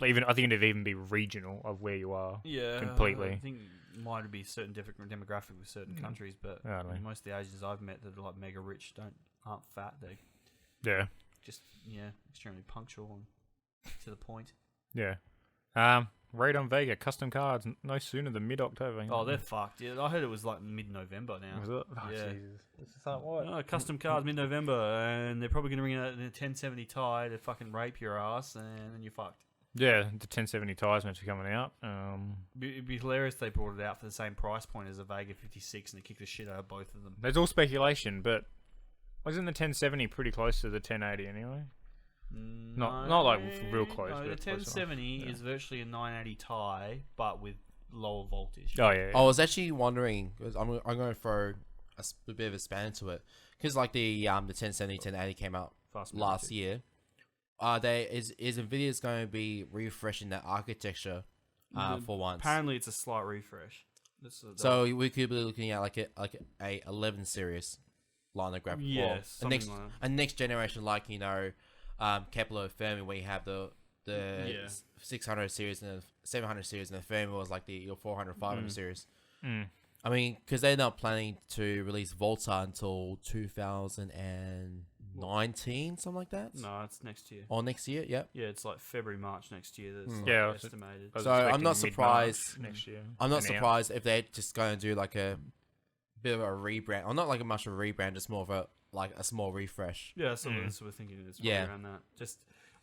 it'd even be regional of where you are. Yeah, completely. I think it might be certain different demographic with certain countries, but I don't know. most of the Asians I've met that are like mega rich aren't fat. They're Yeah, just extremely punctual and to the point. yeah. Raid on Vega custom cards no sooner than mid-October. Oh, they're fucked. Yeah, I heard it was like mid-November now. Was it? Oh, Yeah. Jesus. It's just like, what? No, custom cards mid-November, and they're probably going to bring out the 1070 Ti to fucking rape your ass, and then you're fucked. Yeah, the 1070 Ti's meant to be coming out. It'd be hilarious if they brought it out for the same price point as a Vega 56 and they kicked the shit out of both of them. There's all speculation, but wasn't the 1070 pretty close to the 1080 anyway? Not like real close. No, the but close enough. 1070 is virtually a 980 Ti, but with lower voltage. Oh yeah. I was actually wondering because I'm going to throw a bit of a span into it because like the 1070 1080 came out Fast last year. Is Nvidia's going to be refreshing that architecture for once. Apparently, it's a slight refresh. So we could be looking at like a 11 series line of graphics. Yeah, a something like that. a next generation like Kepler Fermi where you have the 600 series and the 700 series and the Fermi was like your 400 500 series. Mm. I mean, because they're not planning to release Volta until 2019, something like that. No, it's next year. Or next year, yep. Yeah, it's like February, March next year. That's Yeah, estimated. I was So I'm expecting not mid-March surprised. next year. I'm not Anyhow. surprised if they're just going to do like a bit of a rebrand, or not like much of a rebrand, just more of a small refresh. Yeah, that's what we're thinking. It's Yeah. around that.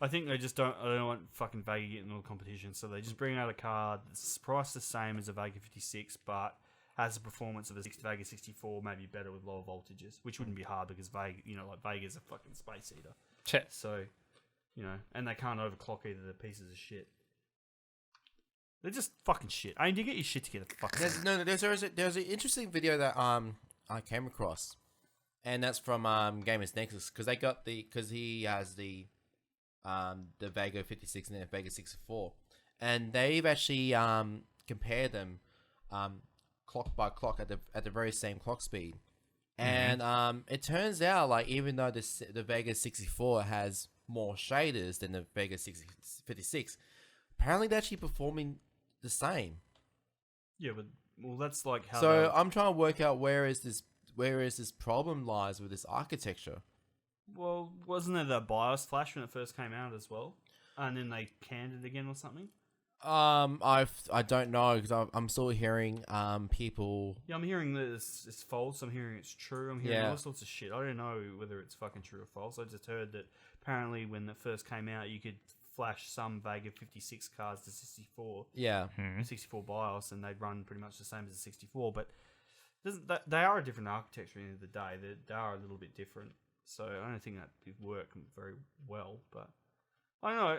I think they just don't. I don't want fucking Vega getting all the competition, so they just bring out a card that's priced the same as a Vega 56, but has the performance of a Vega 64, maybe better with lower voltages, which wouldn't be hard because Vega, Vega's a fucking space eater. Chat. So, and they can't overclock either. They're pieces of shit. They're just fucking shit. I mean, you get your shit together. Fuck. There's an interesting video that I came across, and that's from Gamers Nexus because he has the Vega 56 and the Vega 64, and they've actually compared them clock by clock at the very same clock speed, and it turns out like even though the Vega 64 has more shaders than the Vega 56, apparently they're actually performing the same. Yeah, but that's like how. So I'm trying to work out where is this problem lies with this architecture. Well, wasn't there that BIOS flash when it first came out as well? and then they canned it again or something? I don't know because I'm still hearing people. Yeah, I'm hearing that it's false. I'm hearing it's true. I'm hearing all sorts of shit. I don't know whether it's fucking true or false. I just heard that apparently when it first came out, you could flash some Vega 56 cards to 64. Yeah. 64 BIOS, and they'd run pretty much the same as the 64. But they are a different architecture at the end of the day. They are a little bit different. So I don't think that would work very well. But I don't know.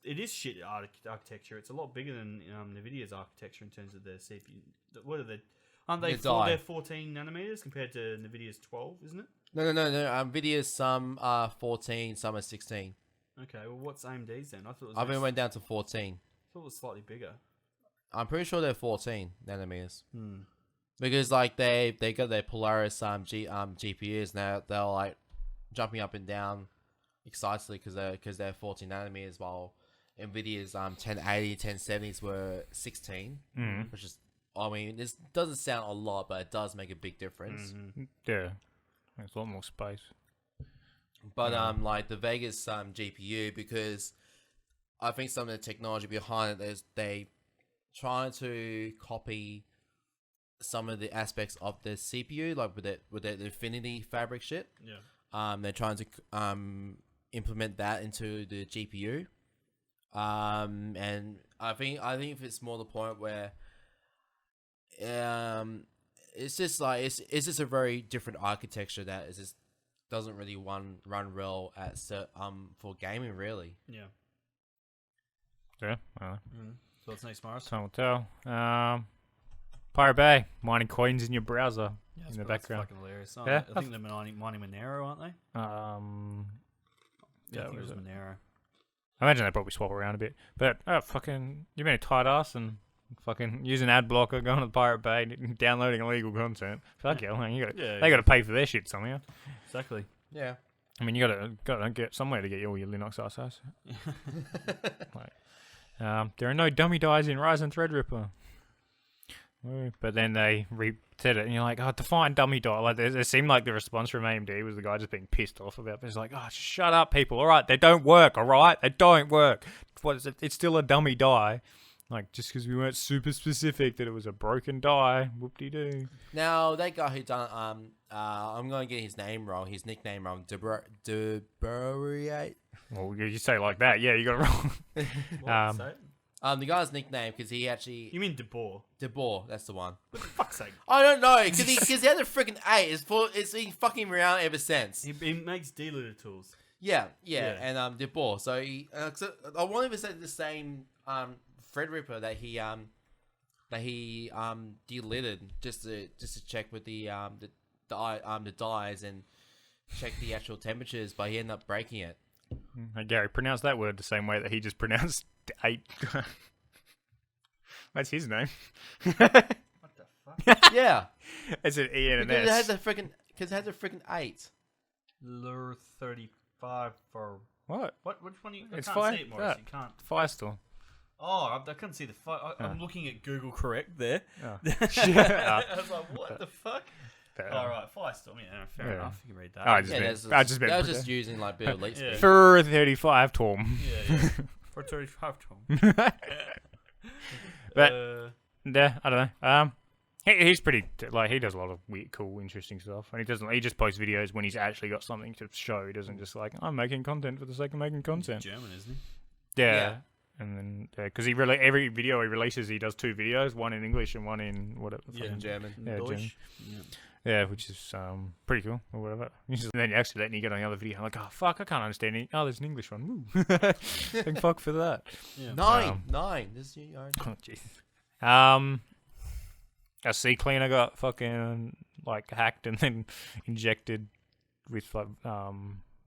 It is shit architecture. It's a lot bigger than NVIDIA's architecture in terms of their CPU. What are they? Aren't they they're 14 nanometers compared to NVIDIA's 12, isn't it? No. NVIDIA's some are 14, some are 16. Okay, well, what's AMD's then? I thought it was. I think it went down to 14. I thought it was slightly bigger. I'm pretty sure they're 14 nanometers. Because like they got their Polaris GPUs now, they're like jumping up and down excitedly because they're 14 nanometers, while NVIDIA's 1080, 1070s were 16, which is, I mean, this doesn't sound a lot, but it does make a big difference. Yeah, there's a lot more space. But like the Vegas GPU, because I think some of the technology behind it is they trying to copy some of the aspects of the CPU, like with the Infinity Fabric shit. Yeah. They're trying to implement that into the GPU. And I think if it's more the point where it's just like it's just a very different architecture that is just doesn't really run well at for gaming really. Yeah. Yeah. So what's next, Maurice? Time will tell. Pirate Bay, mining coins in your browser in the background. Fucking hilarious. Yeah, I think they're mining Monero, aren't they? Yeah, I think it was Monero. I imagine they probably swap around a bit. But fucking, you've been a tight ass and fucking using ad blocker, going to the Pirate Bay, downloading illegal content. Fuck yeah, man, they got to pay for their shit somehow. Exactly. Yeah. I mean, you gotta get somewhere to get all your Linux assets. There are no dummy dies in Ryzen Threadripper. But then they said it, and you're like, oh, define dummy die. Like, it seemed like the response from AMD was the guy just being pissed off about it. It's like, oh, shut up, people. All right, they don't work, all right? They don't work. What is it? It's still a dummy die. Like, just because we weren't super specific that it was a broken die, whoop-de-doo. Now, that guy who done, I'm going to get his name wrong, his nickname wrong, Deburiate. Well, you say it like that, yeah, you got it wrong. The guy's nickname, because he actually... You mean DeBoer? DeBoer, that's the one. For fuck's sake. I don't know, because he had a freaking 8. It's been fucking around ever since. He makes dealer tools. Yeah, and DeBoer. So I wonder if it's the same Threadripper that he deleted just to check with the dies and check the actual temperatures, but he ended up breaking it. Hey, Gary, pronounce that word the same way that he just pronounced 8. That's his name. What the fuck? Yeah. It's an E and an S. Because it has a freaking 8. Lure 35 for... What? Which one? I It's can't fire. see it, Maurice. You can't... Firestorm. Oh, I couldn't see the fire. I'm looking at Google Correct there. Oh. I was like, what the fuck? All right, Firestorm. Yeah, fair enough. You can read that. I was just using like bit of leak speed. For 35 Torm. Yeah. For 35 Torm. But yeah, I don't know. He's pretty he does a lot of weird, cool, interesting stuff, and he just posts videos when he's actually got something to show. He doesn't just like I'm making content for the sake of making content. He's German, isn't he? Yeah. And then, because every video he releases, he does 2 videos, one in English and one in in German. Yeah, German. Yeah. Yeah, which is pretty cool or whatever. And then you actually let me get on the other video. I'm like, oh fuck, I can't understand it. Oh, there's an English one. Woo. Thank fuck for that. Yeah. 9. This is oh jeez. A C cleaner got fucking hacked and then injected with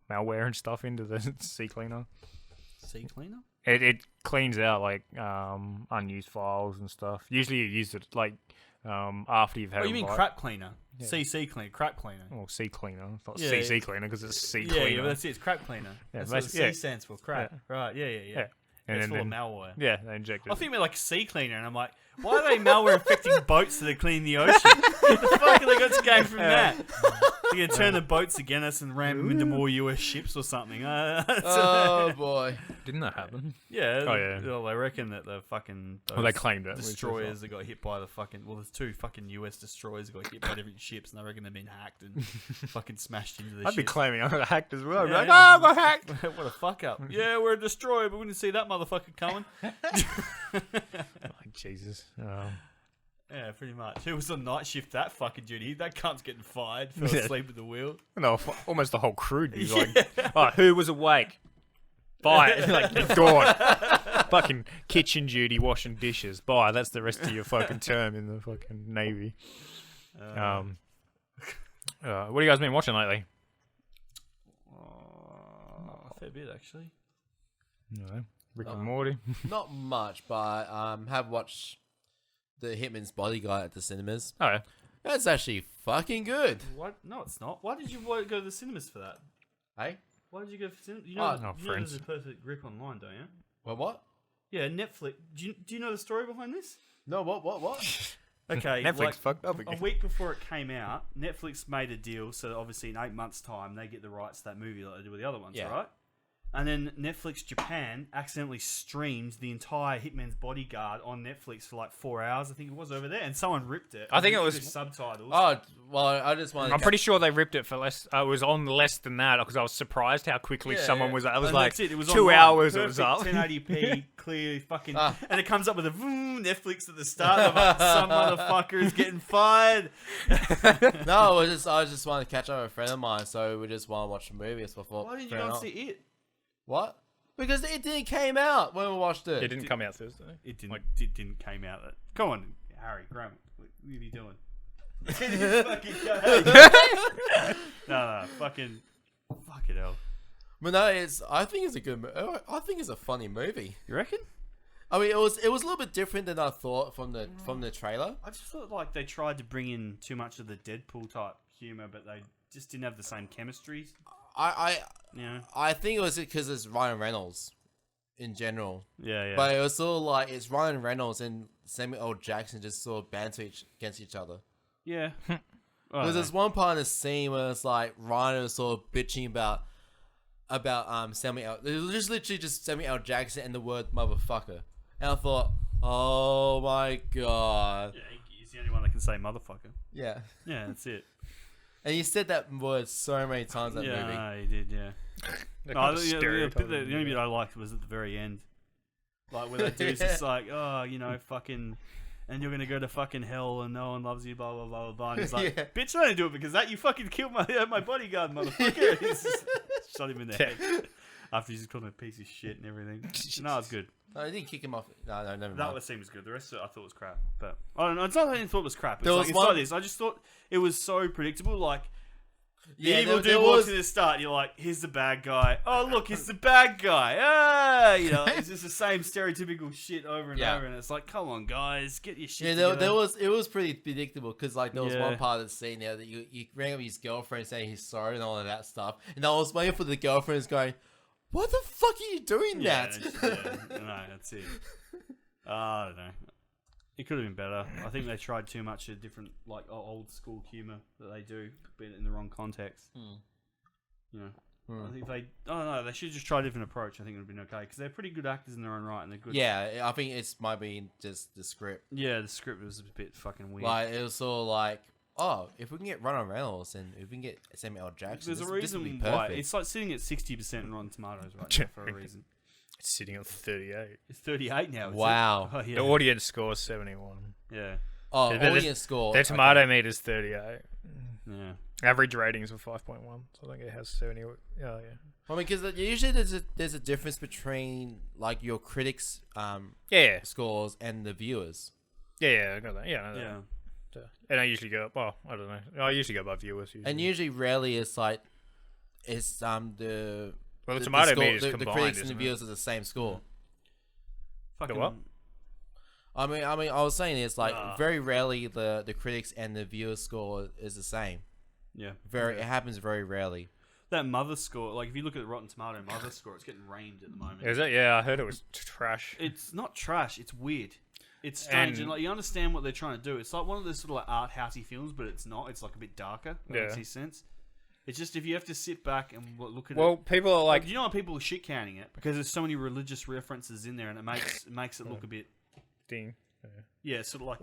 malware and stuff into the C cleaner. C cleaner? It cleans out unused files and stuff. Usually you use it after you've had. Oh, you mean crap cleaner? Yeah. CC cleaner, crap cleaner. Oh, C cleaner. It's not Yeah, CC yeah. cleaner because it's C cleaner. Yeah, that's it. It's crap cleaner. Yeah, That's what the C stands for. Crap. Yeah. Right. Yeah. And It's then full of malware. Yeah, they injected. I think we're like C cleaner, and I'm like, Why are they malware affecting boats that are cleaning the ocean? What the fuck have they got to gain from that? They're going to turn the boats against us and ram them into more US ships or something. Oh boy. Didn't that happen? Yeah. Oh, yeah. Well, they reckon that the fucking Well, they claimed it. destroyers that got hit by the fucking... Well, there's 2 fucking US destroyers that got hit by different ships, and they reckon they've been hacked and fucking smashed into the I'd be ships. claiming I got hacked as well. I'd be Yeah. like, oh, I got hacked. What a fuck up. Yeah, we're a destroyer, but we didn't see that motherfucker coming. Like, Jesus. Oh. Yeah, pretty much. Who was on night shift that fucking duty? That cunt's getting fired. Fell asleep at the wheel. No, almost the whole crew. He's like, oh, who was awake? Bye. Like, gone. Fucking kitchen duty, washing dishes. Bye. That's the rest of your fucking term in the fucking Navy. What have you guys been watching lately? A fair bit, actually. No, Rick and Morty. Not much, but have watched The Hitman's Bodyguard at the cinemas. Oh, yeah. That's actually fucking good. What? No, it's not. Why did you go to the cinemas for that? Hey? Why did you go for cinemas? You Oh, know, no, you know friends. there's a perfect grip online, don't you? What? Yeah, Netflix. Do you know the story behind this? No, what? Okay, Netflix like, fucked up a again. week before it came out, Netflix made a deal, so obviously in 8 months' time they get the rights to that movie like they do with the other ones, Yeah. right? And then Netflix Japan accidentally streamed the entire Hitman's Bodyguard on Netflix for like 4 hours, I think it was over there, and someone ripped it. I think it with was- subtitles. Oh, well, I just wanted I'm pretty sure they ripped it for less. It was on less than that because I was surprised how quickly Yeah, someone yeah. was. I was And like, that's it. It was 2 online. hours it was up. Perfect 1080p, clear, fucking, Ah. and it comes up with a vroom, Netflix at the start. I'm like, some motherfucker is getting fired. No, I just wanted to catch up with a friend of mine, so we just want to watch the movie. So I thought, Why did you fair go and enough. see it? What? Because it didn't came out when we watched it. It didn't come out Thursday. It didn't. Like- It didn't came out. That. Come on, Harry, Graham. What are you doing? Fucking go. No, fucking hell. But no, I think it's a good. I think it's a funny movie. You reckon? I mean, it was a little bit different than I thought from the trailer. I just thought like they tried to bring in too much of the Deadpool type humor, but they just didn't have the same chemistry. I I think it was because it's Ryan Reynolds in general. Yeah. But it was sort of like it's Ryan Reynolds and Samuel L. Jackson just sort of banter against each other. yeah. Because there's one part in the scene where it's like Ryan was sort of bitching about Samuel L. It was just literally just Samuel L. Jackson and the word motherfucker. And I thought, oh my god. Yeah, he's the only one that can say motherfucker. Yeah. Yeah, that's it. And he said that word so many times in that movie. Yeah, he did. Yeah. They're No, kind of the stereotyping only bit I liked was at the very end. Like when that dude's just like, oh, fucking, and you're gonna go to fucking hell and no one loves you, blah blah blah blah blah. And he's like, Yeah. bitch, I didn't do it because that you fucking killed my bodyguard, motherfucker. He's just shot him in the head after he just called him a piece of shit and everything. No, it's good. No, he didn't kick him off. No, never That mind. scene was good. The rest of it I thought was crap. But I don't know. It's not that I didn't thought it was crap. It's There like, was it's one- like this. I just thought it was so predictable. Like. The Yeah, evil there dude walks was- in the start, and you're like, here's the bad guy. Oh, look, he's the bad guy. Ah, it's just the same stereotypical shit over and Yeah. over, and it's like, come on, guys, get your shit Yeah, together. it was pretty predictable because like there was Yeah. one part of the scene there that you rang up his girlfriend saying he's sorry and all of that stuff, and I was waiting for the girlfriend going, "What the fuck are you doing Yeah, that?" no, that's it. I don't know. It could have been better. I think they tried too much of different, like, old school humor that they do, but in the wrong context. I think I don't know, they should just try a different approach. I think it would have been okay, because they're pretty good actors in their own right, and they're good. Yeah, I think it's might be just the script. Yeah, the script was a bit fucking weird. Like it was sort of like, oh, if we can get Ryan Reynolds and if we can get Samuel L. Jackson, There's a this would be reason why. perfect. It's like sitting at 60% on Rotten Tomatoes right now for a reason. It's sitting on 38. It's 38 now. Is Wow. It? Oh, yeah. The audience score is 71. Yeah. Oh, Their- audience score. Their tomato meter is 38. Yeah. Average ratings of 5.1. So I think it has 70. Oh, yeah. I mean, because usually there's a difference between like your critics Yeah. scores and the viewers. Yeah, I got that. Yeah, I know that. Yeah. So- and I usually go, well, I don't know. I usually go by viewers. Usually. And usually, rarely it's like it's the well, the tomato score, meter is the combined, critics and the isn't it? viewers are the same score. Fucking, what? I mean, I was saying it's like Ah. very rarely the critics and the viewers score is the same. Yeah. It happens very rarely. That mother score, like if you look at the Rotten Tomato mother score, it's getting rained at the moment. Is it? Yeah, I heard it was trash. It's not trash. It's weird. It's strange, And- and like you understand what they're trying to do. It's like one of those sort of like art housey films, but it's not. It's like a bit darker. That makes any sense. It's just if you have to sit back and look at it. Well, people are like, you know why people are shit counting it because there's so many religious references in there, and it makes it look a bit ding. sort of like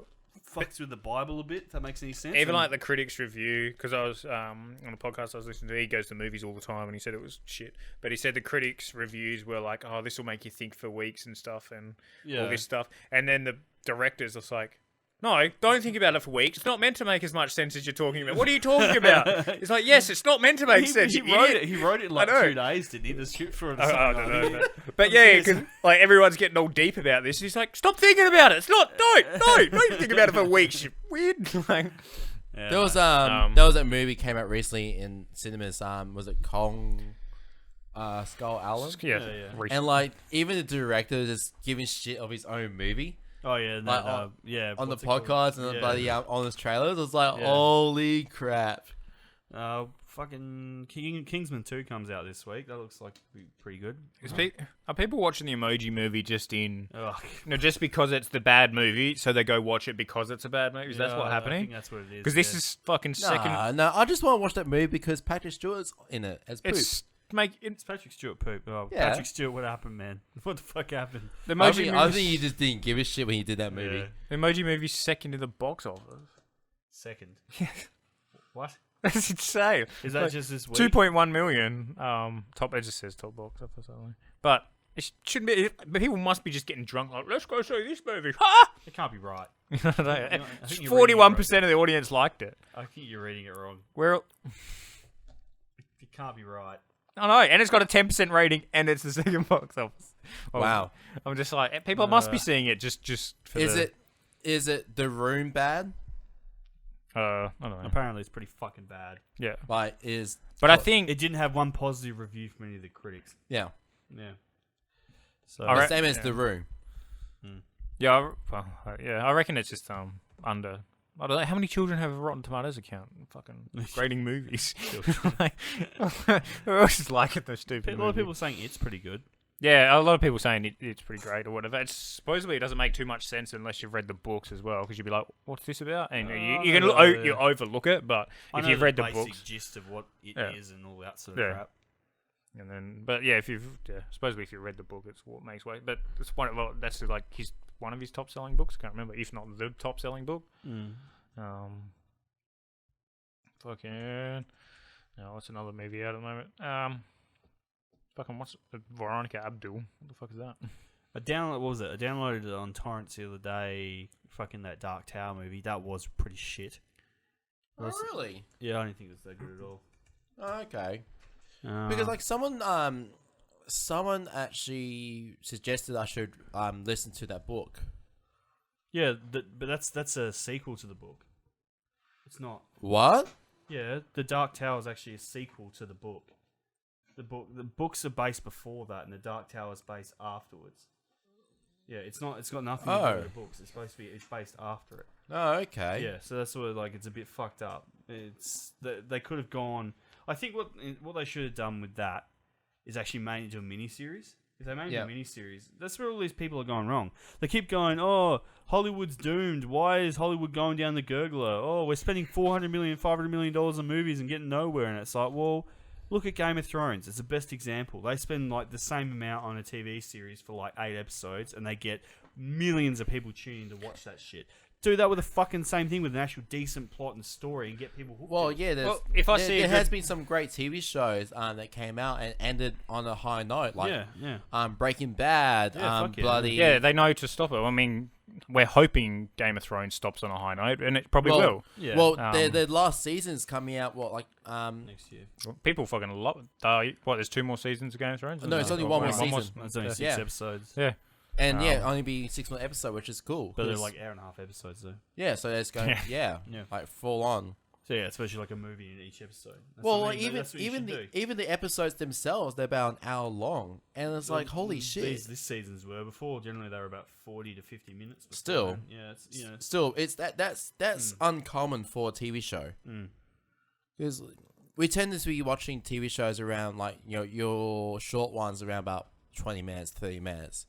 fucks with the Bible a bit. If that makes any sense. Even And- like the critics' review, because I was on a podcast I was listening to. He goes to movies all the time, and he said it was shit. But he said the critics' reviews were like, "Oh, this will make you think for weeks and stuff, and all this stuff." And then the directors was like, "No, don't think about it for weeks. It's not meant to make as much sense as you're talking about. What are you talking about?" It's like, yes, it's not meant to make sense. He you wrote idiot." it. He wrote it in like know. 2 days, didn't he? The script for it. Or I something don't like know. that. But yeah, because like everyone's getting all deep about this. He's like, "Stop thinking about it. It's not. Don't think about it for weeks. You weird." Like, Yeah, There was mate. there was that movie came out recently in cinemas. Was it Kong, Skull Island? yeah. Yeah. And like even the director was just giving shit of his own movie Oh yeah, no, Like, on the what's it called? podcast and Yeah. bloody on his trailers. It was like, Yeah. holy crap! Fucking Kingsman 2 comes out this week. That looks like it'll be pretty good. Are people watching the Emoji Movie just Ugh. just because it's the bad movie, so they go watch it because it's a bad movie? Is that what's I happening? think that's what it is. Because this is fucking second. No, I just want to watch that movie because Patrick Stewart's in it as Poop. It's it's Patrick Stewart poop. Oh, Yeah. Patrick Stewart, what happened, man? What the fuck happened? the I Emoji think, Movie. I think you just didn't give a shit when you did that movie. Yeah. The Emoji Movie's second in the box office. Second. What? That's insane. Is that just this week? 2.1 million. Top. It just says top box office only. But it shouldn't be. But people must be just getting drunk. Like, let's go see this movie. Ha! It can't be right. I don't know. I think you're reading it 41% of the audience liked it. I think you're reading it wrong. Where? It can't be right. I know, and it's got a 10% rating, and it's the second box office. Well, Wow. I'm just like, people must be seeing it just for Is it The Room bad? I don't know. Apparently, it's pretty fucking bad. Yeah. Like is But I think It didn't have one positive review from any of the critics. yeah. Yeah. So All The right. same as Yeah. The Room. I reckon it's just under. I don't know how many children have a Rotten Tomatoes account. Fucking grading movies. Like, who else is like it? The stupid. a lot of movie? people saying it's pretty good. Yeah, a lot of people saying it's pretty great or whatever. It's supposedly it doesn't make too much sense unless you've read the books as well, because you'd be like, "What's this about?" And you can you overlook it, but I if know you've read the basic books, gist of what it is Yeah. and all that sort of Yeah. crap. and then but yeah, if you've supposedly if you read the book, it's what makes way. But it's that's like one of his top selling books. I can't remember, if not the top selling book. Fucking. No, what's another movie out at the moment? Fucking what's Veronica Abdul? What the fuck is that? I downloaded it on torrents the other day. Fucking that Dark Tower movie. That was pretty shit. Oh, really? Yeah, I don't think it was that good at all. Oh, okay. Because like someone actually suggested I should listen to that book. Yeah, but that's a sequel to the book. It's not. What? Yeah, the Dark Tower is actually a sequel to the book. The books are based before that, and the Dark Tower is based afterwards. Yeah, it's not. It's got nothing to do with the books. It's supposed to be. It's based after it. Oh, okay. Yeah, so that's sort of like it's a bit fucked up. It's they could have gone. I think what they should have done with that is actually made it into a mini series. If they made it a mini series, that's where all these people are going wrong. They keep going, "Oh, Hollywood's doomed. Why is Hollywood going down the gurgler? Oh, we're spending $400 million, $500 million on movies and getting nowhere." And it's like, well, look at Game of Thrones. It's the best example. They spend like the same amount on a TV series for like 8 episodes, and they get millions of people tuning to watch that shit. Do that with the fucking same thing with an actual decent plot and story and get people hooked. Well, in. yeah. There has been some great TV shows that came out and ended on a high note, like Breaking Bad, fuck yeah. bloody Yeah, they know to stop it. I mean, we're hoping Game of Thrones stops on a high note, and it probably will. Yeah. Well, their last season's coming out. Next year. People fucking love it. There's 2 more seasons of Game of Thrones? No, it's only one more season. It's only 6 Yeah. episodes. Yeah. And only be 6-month episode, which is cool. But they're like hour-and-a-half episodes, though. Yeah, so it's going like full on. So yeah, it's basically like a movie in each episode. That's Well, what I mean, that's what you should do. even the episodes themselves, they're about an hour long, and it's like holy shit. This seasons were before. Generally, they were about 40 to 50 minutes. Still, yeah, it's still, it's that's uncommon for a TV show. Because we tend to be watching TV shows around like your short ones around about 20 minutes, 30 minutes.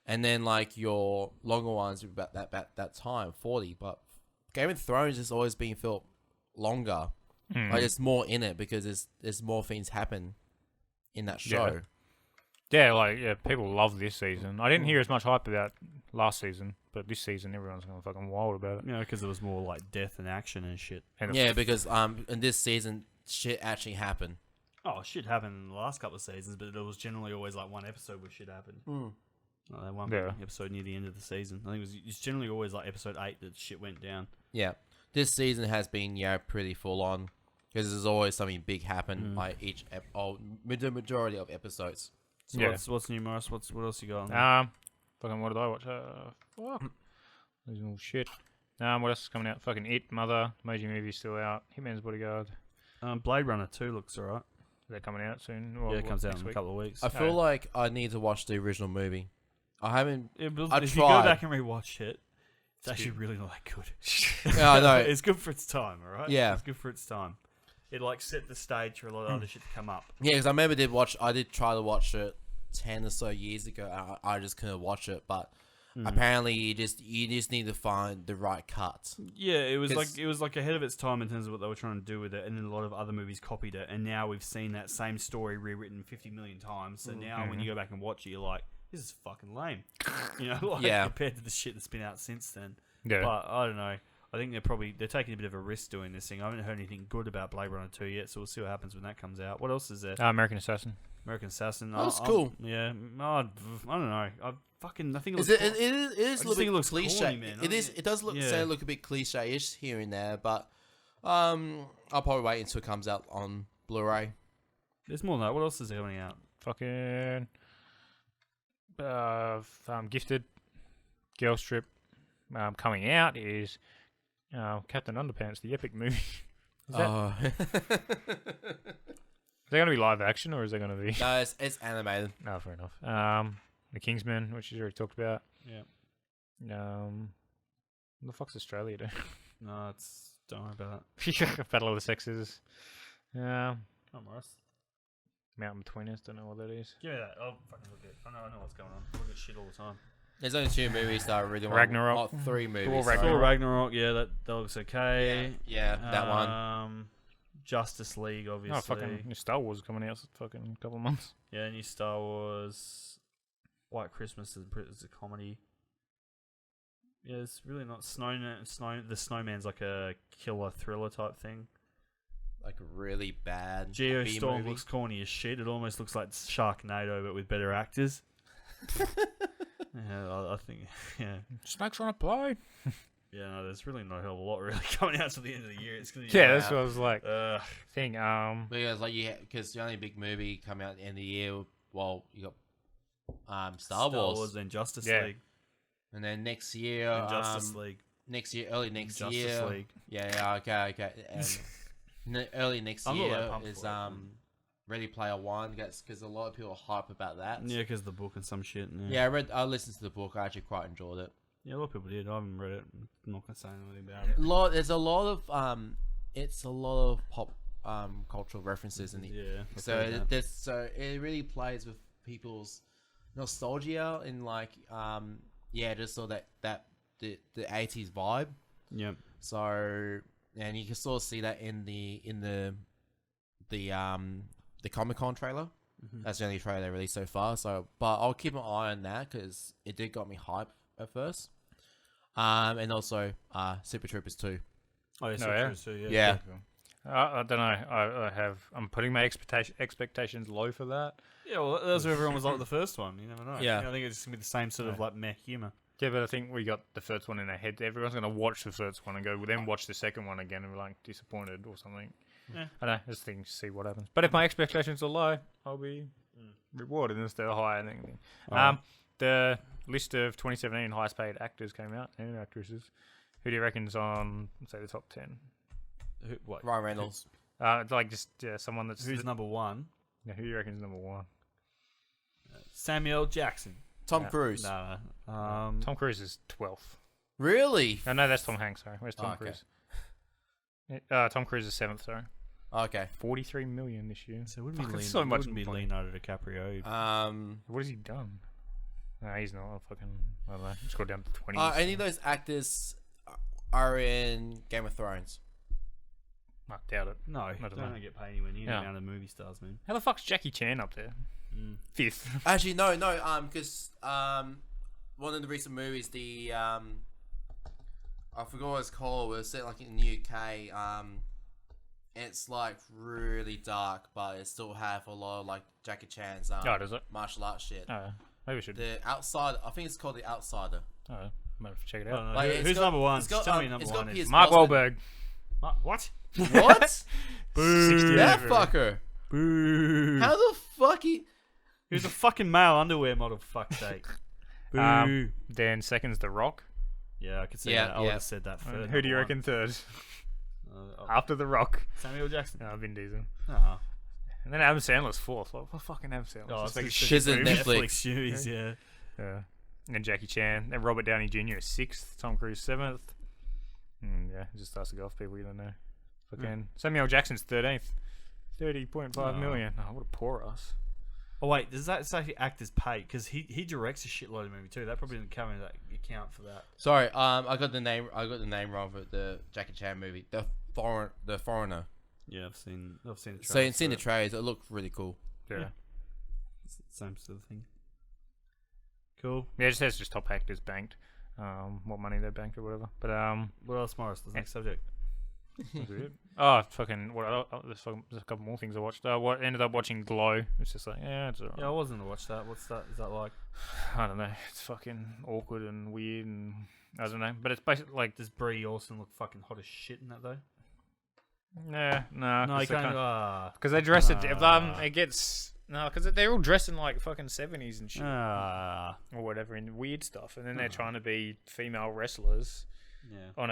and then like your longer ones about that time 40. But Game of Thrones has always been felt longer. Like there's more in it because there's more things happen in that show. Yeah, people love this season. I didn't hear as much hype about last season, but this season everyone's going fucking wild about it. You know, because there was more like death and action and shit. And Yeah, because in this season shit actually happened. Oh, shit happened in the last couple of seasons, but there was generally always like one episode where shit happened. Like that one episode near the end of the season. I think it's generally always like episode 8 that shit went down. Yeah, this season has been pretty full on because there's always something big happen like each the majority of episodes. So what's new, Maurice? What else you got? Fucking what did I watch? Fuck. Losing all shit. What else is coming out? Fucking It, Mother, Emoji Movie's still out. Hitman's Bodyguard. Blade Runner 2 looks alright. Is that coming out soon? Yeah, it comes out in a couple of weeks. I feel like I need to watch the original movie. I haven't. If you go back and rewatch it, it's actually really not that good. Yeah, I know. It's good for its time, alright? Yeah. It's good for its time. It like set the stage for a lot of other shit to come up. Yeah, because I remember I did try to watch it 10 or so years ago. And I just couldn't watch it, but apparently you just need to find the right cut. Yeah, it was like ahead of its time in terms of what they were trying to do with it, and then a lot of other movies copied it, and now we've seen that same story rewritten 50 million times. So now when you go back and watch it, you're like, this is fucking lame, you know, like compared to the shit that's been out since then. Yeah, but I don't know. I think they're taking a bit of a risk doing this thing. I haven't heard anything good about Blade Runner 2 yet, so we'll see what happens when that comes out. What else is there? American Assassin. American Assassin. That's cool. Yeah, I don't know. I think it is a little bit cliche. Corny, man. It does look a bit cliche-ish here and there, but I'll probably wait until it comes out on Blu-ray. There's more than that. What else is coming out? Fucking Gifted, Girls Trip. Coming out is Captain Underpants, the epic movie. Is that going to be live action or is it going to be? No, it's animated. No, fair enough. The Kingsman, which you already talked about. Yeah. What the fuck's Australia do? No, don't worry about that. Battle of the Sexes. Oh, Maurice. Mountain Between Us, don't know what that is. Give me that. I'll fucking look at it. I know what's going on. I look at shit all the time. There's only 2 movies that I really want. Ragnarok. Not 3 movies. Thor Ragnarok. Yeah, that looks okay. Yeah, that one. Justice League, obviously. Oh, fucking new Star Wars coming out fucking couple of months. Yeah, new Star Wars. White Christmas is a comedy. Yeah, it's really not the Snowman's like a killer thriller type thing. Like really bad. Geostorm B-movie. looks corny as shit. It almost looks like Sharknado but with better actors. Yeah, I think. Yeah, Snakes on a plane. Yeah, no, there's really not a hell of a lot really coming out to the end of the year. It's gonna. That's what I was like. Thing. Because because the only big movie coming out at the end of the year. Well, you got Star Wars and Justice League, and then next year Justice League. Early next Justice year. League. Yeah, okay. And early next year is Ready Player One. Because a lot of people are hype about that. Yeah, because the book and some shit. Yeah, I listened to the book. I actually quite enjoyed it. Yeah, a lot of people did. I haven't read it. I'm not gonna say anything about it. There's a lot of it's a lot of pop cultural references in it. Yeah. So it really plays with people's nostalgia and like just sort of that the 80s vibe. Yeah. So and you can sort of see that in the Comic-Con trailer. Mm-hmm. That's the only trailer they released so far. So, but I'll keep an eye on that because it did got me hype at first. And also Super Troopers 2. Oh, yeah, Super Troopers 2, yeah. Yeah. I don't know. I'm putting my expectations low for that. Yeah, well, that's what everyone was like with the first one. You never know. Yeah. I think it's just going to be the same sort of like meh humour. Yeah, but I think we got the first one in our head. Everyone's going to watch the first one and go, well, then watch the second one again and be like disappointed or something. Yeah. I don't know. Just think, see what happens. But if my expectations are low, I'll be rewarded instead of high and anything. The list of 2017 highest paid actors came out and actresses. Who do you reckon's on, say, the top 10? Ryan Reynolds. Like just someone that's who's number one? Yeah, who do you reckon's number one? Samuel Jackson. Tom Cruise. No. Tom Cruise is 12th. Really? No, that's Tom Hanks. Sorry, where's Tom Cruise? Tom Cruise is 7th. Sorry. Okay. 43 million this year. So it wouldn't be so much. Leonardo DiCaprio. What has he done? No, he's not. I don't know. Just got down to 20. Any of those actors are in Game of Thrones. I doubt it. No, don't they know. don't get paid anywhere near Yeah. the amount of movie stars, man. How the fuck's Jackie Chan up there? Fifth. Actually, no, because one of the recent movies, I forgot what it's called. It was set like in the UK. It's like really dark, but it still have a lot of like Jackie Chan's Does it? martial arts shit. Oh, maybe we should. The Outsider, I think it's called The Outsider. Oh, might have to check it I don't out. know. Like, it's Who's got- number one? it's got, Tell me um, number it's got one is. Pierce Mark Brosnan. Wahlberg. What? What? Boo. That fucker. Boo. How the fuck he? He was a fucking male underwear model, for fuck's sake. Boo. Then second's The Rock. Yeah, I could say Yeah, that. I would have said that third. Who do you number reckon third? one. After The Rock. Samuel Jackson. Vin Diesel. Oh. And then Adam Sandler's fourth. What fucking Adam Sandler? Oh, Just it's like just Shiz shit and movies. Netflix. series, yeah. Yeah. And then Jackie Chan. Then Robert Downey Jr. is sixth. Tom Cruise seventh. Yeah, it just starts to go off people you don't know. Fucking Samuel Jackson's 13th. 30.5 million. Oh, what a poor ass. Oh wait, does that say actors paid? Because he directs a shitload of movies too. That probably didn't come into that account for that. Sorry, I got the name wrong for the Jackie Chan movie. The Foreigner. Yeah, I've seen the trailer. So you've seen the trailers. It looked really cool. Yeah. It's the same sort of thing. Cool. Yeah, it says just top actors banked. What money they banked or whatever. But What else, Maurice? The next subject. that's it. Oh, fucking there's a couple more things I watched. What ended up watching Glow. It's just like, yeah, it's alright. Yeah, I wasn't to watch that. What's that? Is that like? I don't know. It's fucking awkward and weird and I don't know. But it's basically like Does Brie Olsen look fucking hot as shit in that though? no, No, you can't. because they dress it. It gets because they're all dressed in like fucking 70s and shit Ah. or whatever in weird stuff, and then they're trying to be female wrestlers Yeah. on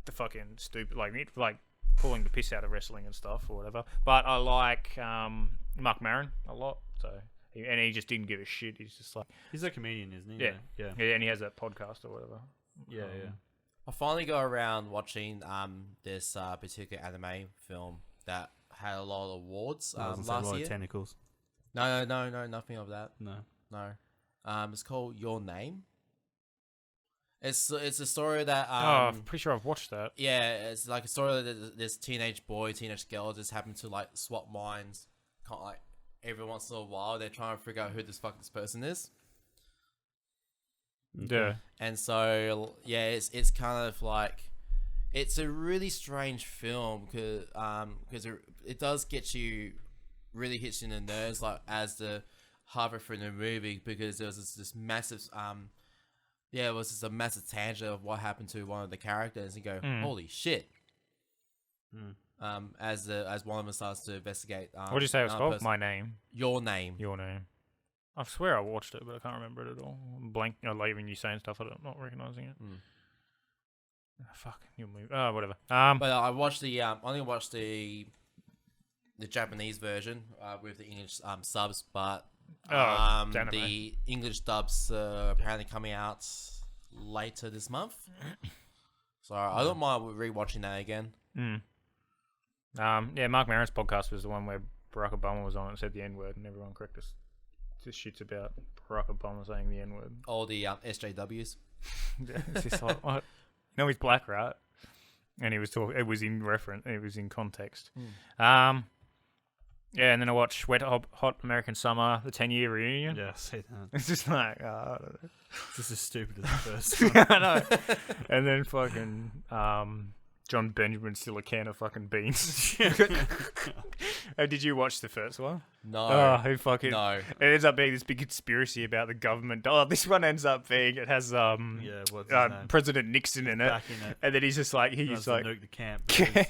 the fucking stupid like pulling the piss out of wrestling and stuff or whatever. But I like Mark Maron a lot, and he just didn't give a shit. He's just like He's a comedian, isn't he? yeah, Yeah. and he has that podcast or whatever. Yeah. Yeah. I finally got around watching this particular anime film that had a lot of awards A last lot year. of tentacles. No, nothing of that. No. No. It's called Your Name. It's a story that I'm pretty sure I've watched that. yeah, it's like a story that this teenage girl just happen to like swap minds, kind of like every once in a while. They're trying to figure out who this person is. Yeah. And so yeah, it's kind of like it's a really strange film because it does get you really hits you in the nerves like as the halfway through the movie because there was this massive it was just a massive tangent of what happened to one of the characters and you go holy shit. As one of them starts to investigate. What did you say it was another called? person. My Name. Your Name. Your Name. I swear I watched it, but I can't remember it at all. I'm blank. Like when you saying stuff, I'm not recognizing it. Fuck, you'll move. Oh, whatever. But I watched only watched the Japanese version with the English subs, but it's anime. the English dubs apparently coming out later this month. So I don't mind rewatching that again. Yeah, Mark Maron's podcast was the one where Barack Obama was on and said the N word, and everyone corrected us. This shit's about Barack Obama saying the N word. All the SJWs. It's just like, what? You know he's black, right? And he was talking. It was in reference. It was in context. Yeah, and then I watched Hot American Summer, the 10-year reunion. Yeah, I see that. It's just like, I don't know. This is stupid as the first one. I know. And then fucking John Benjamin's still a can of fucking beans. Oh, did you watch the first one? No. Oh, who fucking... No. It ends up being this big conspiracy about the government. Oh, this one ends up being... It has Yeah, what's his name? President Nixon in it. Back in it. And then he's just like... Tries He's to like... nuke the camp. because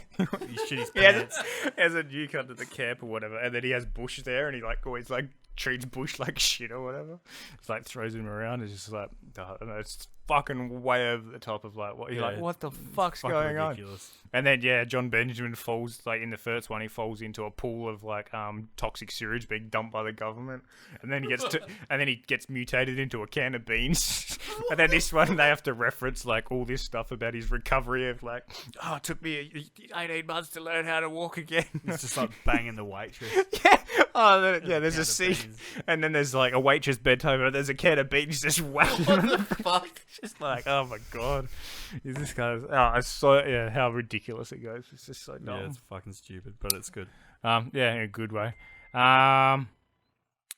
He shit his He has, pants. has a nuke under the camp or whatever, and then he has Bush there, and he like always like treats Bush like shit or whatever. It's like throws him around. It's just like I don't know. It's fucking way over the top of like what you're like. What the fuck's Fucking going ridiculous. on? And then yeah, John Benjamin falls like in the first one. He falls into a pool of like toxic sewage being dumped by the government, and then he gets mutated into a can of beans, and then this one they have to reference like all this stuff about his recovery of like, oh, it took me 18 months to learn how to walk again. It's just like banging the waitress. Yeah. Oh, there's a can of scene, beans. and then there's like a waitress bent over, and there's a can of beans just whacking. What the fuck? Just like, oh my god, is this guy's? Oh, it's so how ridiculous it goes. It's just so dumb. Yeah, it's fucking stupid, but it's good. Yeah, in a good way. And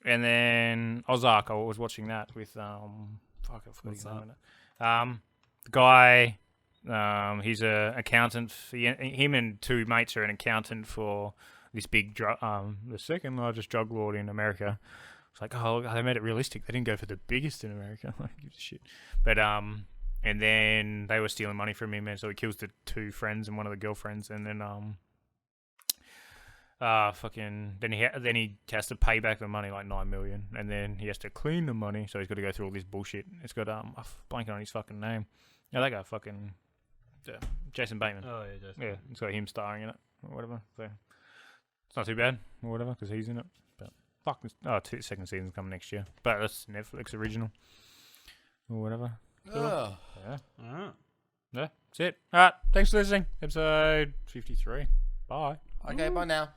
then Ozark, I was watching that with fuck, I forgot his name. The guy, he's a accountant. Him and two mates are an accountant for this big the second largest drug lord in America. It's like, oh, they made it realistic. They didn't go for the biggest in America. Like, give a shit. But and then they were stealing money from him, and so he kills the two friends and one of the girlfriends, and then then he has to pay back the money, like $9 million, and then he has to clean the money, so he's got to go through all this bullshit. It's got I'm blanking on his fucking name. Yeah, that guy fucking Jason Bateman. Oh yeah, Jason. Yeah, it's got him starring in it or whatever. So it's not too bad or whatever because he's in it. But fuck, second season's coming next year. But that's Netflix original or whatever. Cool. Oh. Yeah. Alright. Yeah, that's it. All right, thanks for listening. Episode 53. Bye. Okay, bye now.